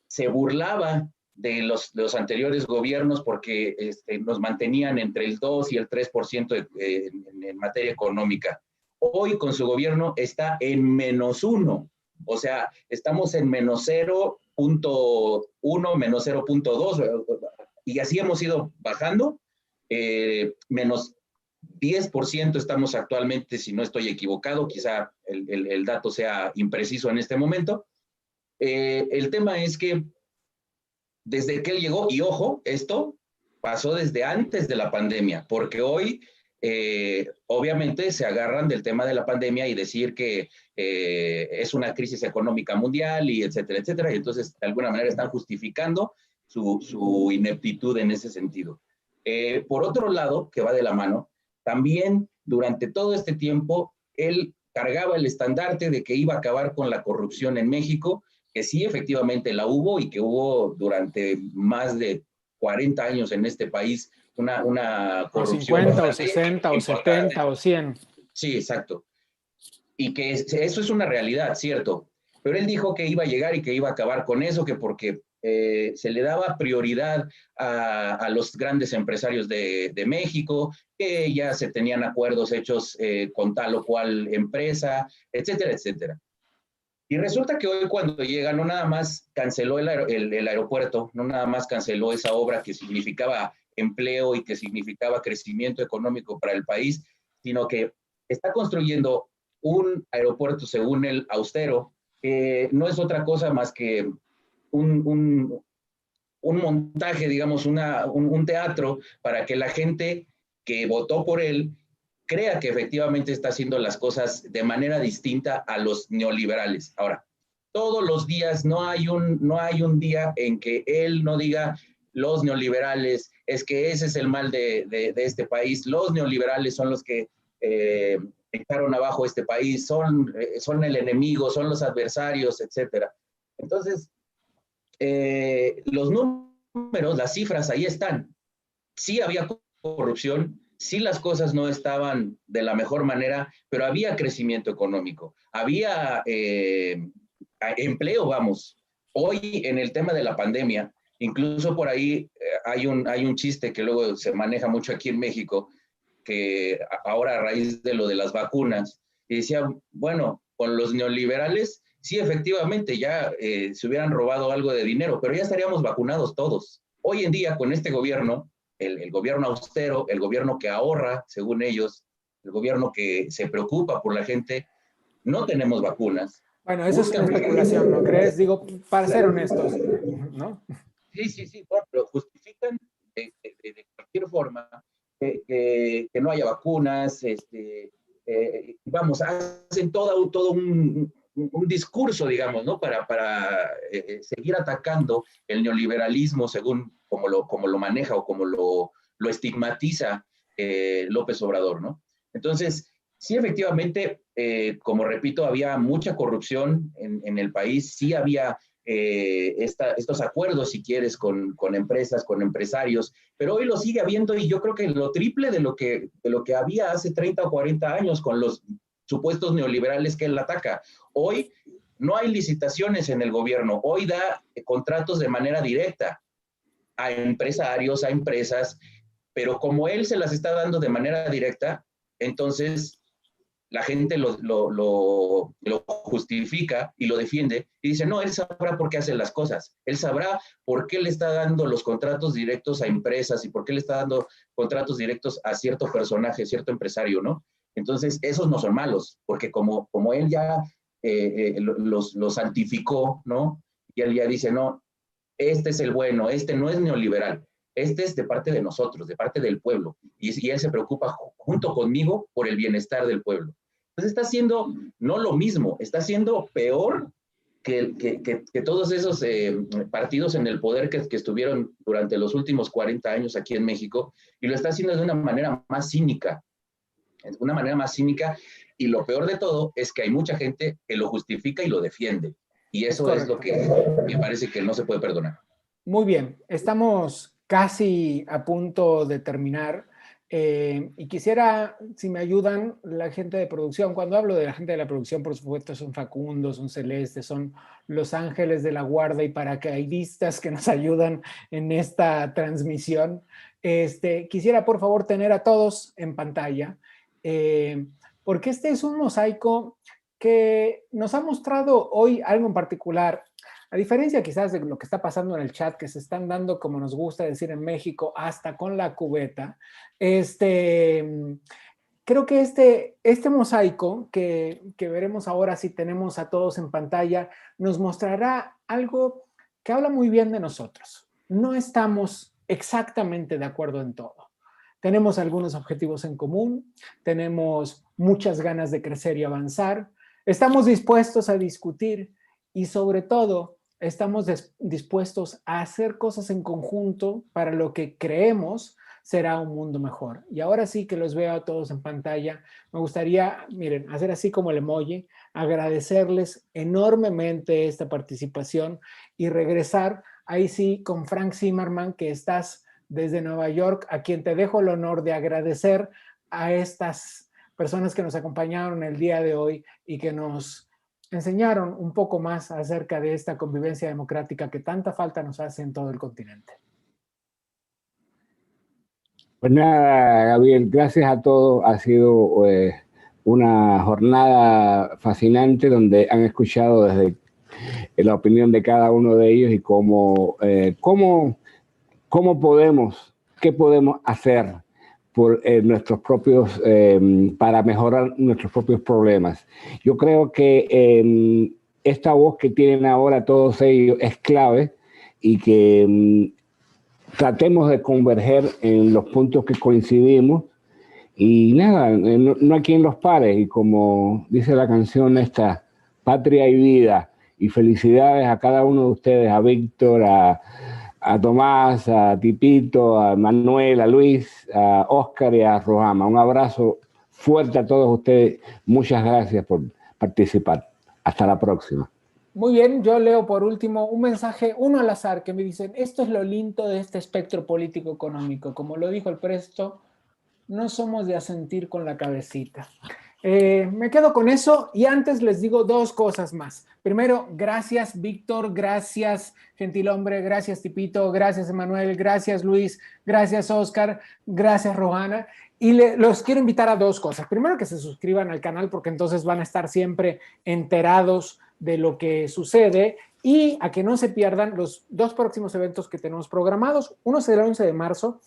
Se burlaba de los anteriores gobiernos porque nos mantenían entre el 2 y el 3% en materia económica. Hoy con su gobierno está en -1, o sea, estamos en -0.1, menos 0.2, y así hemos ido bajando, menos 10% estamos actualmente, si no estoy equivocado, quizá el dato sea impreciso en este momento. El tema es que desde que él llegó, y ojo, esto pasó desde antes de la pandemia, porque hoy obviamente se agarran del tema de la pandemia y decir que es una crisis económica mundial y etcétera, etcétera, y entonces de alguna manera están justificando su ineptitud en ese sentido. Por otro lado, que va de la mano, también durante todo este tiempo él cargaba el estandarte de que iba a acabar con la corrupción en México, que sí, efectivamente la hubo y que hubo durante más de 40 años en este país una corrupción. 50 o 60 o 70 o 100. Sí, exacto. Y que eso es una realidad, cierto. Pero él dijo que iba a llegar y que iba a acabar con eso, que porque se le daba prioridad a los grandes empresarios de México, que ya se tenían acuerdos hechos con tal o cual empresa, etcétera, etcétera. Y resulta que hoy cuando llega no nada más canceló el aeropuerto, no nada más canceló esa obra que significaba empleo y que significaba crecimiento económico para el país, sino que está construyendo un aeropuerto, según él, austero, que no es otra cosa más que un montaje, digamos, un teatro para que la gente que votó por él crea que efectivamente está haciendo las cosas de manera distinta a los neoliberales. Ahora, todos los días no hay un día en que él no diga los neoliberales, es que ese es el mal de este país, los neoliberales son los que echaron abajo este país, son el enemigo, son los adversarios, etcétera. Entonces, los números, las cifras ahí están. Sí había corrupción, sí las cosas no estaban de la mejor manera, pero había crecimiento económico, había empleo, vamos. Hoy en el tema de la pandemia, incluso por ahí hay un chiste que luego se maneja mucho aquí en México, que ahora a raíz de lo de las vacunas, y decía, bueno, con los neoliberales, sí, efectivamente, ya se hubieran robado algo de dinero, pero ya estaríamos vacunados todos. Hoy en día, con este gobierno, el gobierno austero, el gobierno que ahorra, según ellos, el gobierno que se preocupa por la gente, no tenemos vacunas. Bueno, eso es una especulación, ¿no crees? Digo, para ser honestos, ¿no? Sí, bueno, pero justifican de cualquier forma que no haya vacunas, vamos, hacen todo un discurso, digamos, ¿no? Para seguir atacando el neoliberalismo según como lo maneja o como lo estigmatiza López Obrador, ¿no? Entonces, sí, efectivamente, como repito, había mucha corrupción en el país, sí había estos acuerdos, si quieres, con empresas, con empresarios, pero hoy lo sigue habiendo y yo creo que lo triple de lo que había hace 30 o 40 años con los supuestos neoliberales que él ataca. Hoy no hay licitaciones en el gobierno, hoy da contratos de manera directa a empresarios, a empresas, pero como él se las está dando de manera directa, entonces la gente lo justifica y lo defiende y dice, no, él sabrá por qué hace las cosas, él sabrá por qué le está dando los contratos directos a empresas y por qué le está dando contratos directos a cierto personaje, cierto empresario, ¿no? Entonces, esos no son malos, porque como él ya los santificó, ¿no? Y él ya dice, no, este es el bueno, este no es neoliberal, este es de parte de nosotros, de parte del pueblo, y él se preocupa junto conmigo por el bienestar del pueblo. Entonces está haciendo no lo mismo, está haciendo peor que todos esos partidos en el poder que estuvieron durante los últimos 40 años aquí en México, y lo está haciendo de una manera más cínica, y lo peor de todo es que hay mucha gente que lo justifica y lo defiende, y eso es lo que me parece que no se puede perdonar. Muy bien, estamos casi a punto de terminar y quisiera, si me ayudan, la gente de producción. Cuando hablo de la gente de la producción, por supuesto, son Facundo, son Celeste, son los ángeles de la guarda y paracaidistas que nos ayudan en esta transmisión. Quisiera, por favor, tener a todos en pantalla, porque este es un mosaico que nos ha mostrado hoy algo en particular. A diferencia quizás de lo que está pasando en el chat, que se están dando, como nos gusta decir en México, hasta con la cubeta, creo que este mosaico que veremos ahora, si tenemos a todos en pantalla, nos mostrará algo que habla muy bien de nosotros. No estamos exactamente de acuerdo en todo. Tenemos algunos objetivos en común, tenemos muchas ganas de crecer y avanzar, estamos dispuestos a discutir y sobre todo estamos dispuestos a hacer cosas en conjunto para lo que creemos será un mundo mejor. Y ahora sí que los veo a todos en pantalla, me gustaría, miren, hacer así como el emoji, agradecerles enormemente esta participación y regresar ahí sí con Frank Zimmerman, que estás desde Nueva York, a quien te dejo el honor de agradecer a estas personas que nos acompañaron el día de hoy y que nos enseñaron un poco más acerca de esta convivencia democrática que tanta falta nos hace en todo el continente. Pues nada, Gabriel, gracias a todos. Ha sido una jornada fascinante donde han escuchado desde la opinión de cada uno de ellos y cómo podemos, qué podemos hacer por nuestros propios, para mejorar nuestros propios problemas. Yo creo que esta voz que tienen ahora todos ellos es clave y que tratemos de converger en los puntos que coincidimos. Y nada, no hay quien los pare. Y como dice la canción esta, patria y vida. Y felicidades a cada uno de ustedes, a Víctor, a Tomás, a Tipito, a Manuel, a Luis, a Óscar y a Rojama. Un abrazo fuerte a todos ustedes. Muchas gracias por participar. Hasta la próxima. Muy bien, yo leo por último un mensaje, uno al azar, que me dicen, esto es lo lindo de este espectro político-económico. Como lo dijo el Presto, no somos de asentir con la cabecita. Me quedo con eso y antes les digo dos cosas más. Primero, gracias Víctor, gracias Gentilhombre, gracias Tipito, gracias Emanuel, gracias Luis, gracias Óscar, gracias Rojana. Y los quiero invitar a dos cosas. Primero, que se suscriban al canal porque entonces van a estar siempre enterados de lo que sucede y a que no se pierdan los dos próximos eventos que tenemos programados. Uno es el 11 de marzo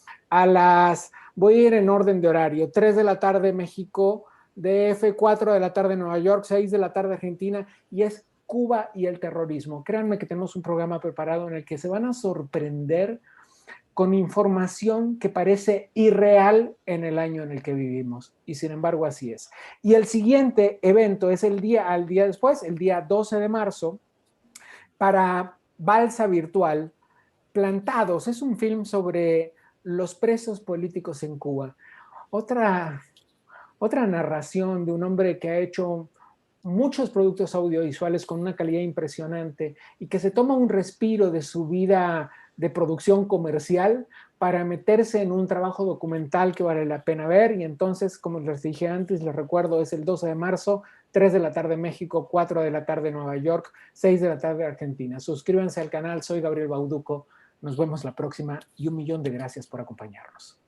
voy a ir en orden de horario, 3 de la tarde México, DF, 4 de la tarde Nueva York, 6 de la tarde Argentina, y es Cuba y el terrorismo. Créanme que tenemos un programa preparado en el que se van a sorprender con información que parece irreal en el año en el que vivimos, y sin embargo así es. Y el siguiente evento es al día después, el día 12 de marzo, para Balsa Virtual, Plantados. Es un film sobre los presos políticos en Cuba. Otra narración de un hombre que ha hecho muchos productos audiovisuales con una calidad impresionante y que se toma un respiro de su vida de producción comercial para meterse en un trabajo documental que vale la pena ver. Y entonces, como les dije antes, les recuerdo, es el 12 de marzo, 3 de la tarde México, 4 de la tarde Nueva York, 6 de la tarde Argentina. Suscríbanse al canal, soy Gabriel Bauduco. Nos vemos la próxima y 1.000.000 de gracias por acompañarnos.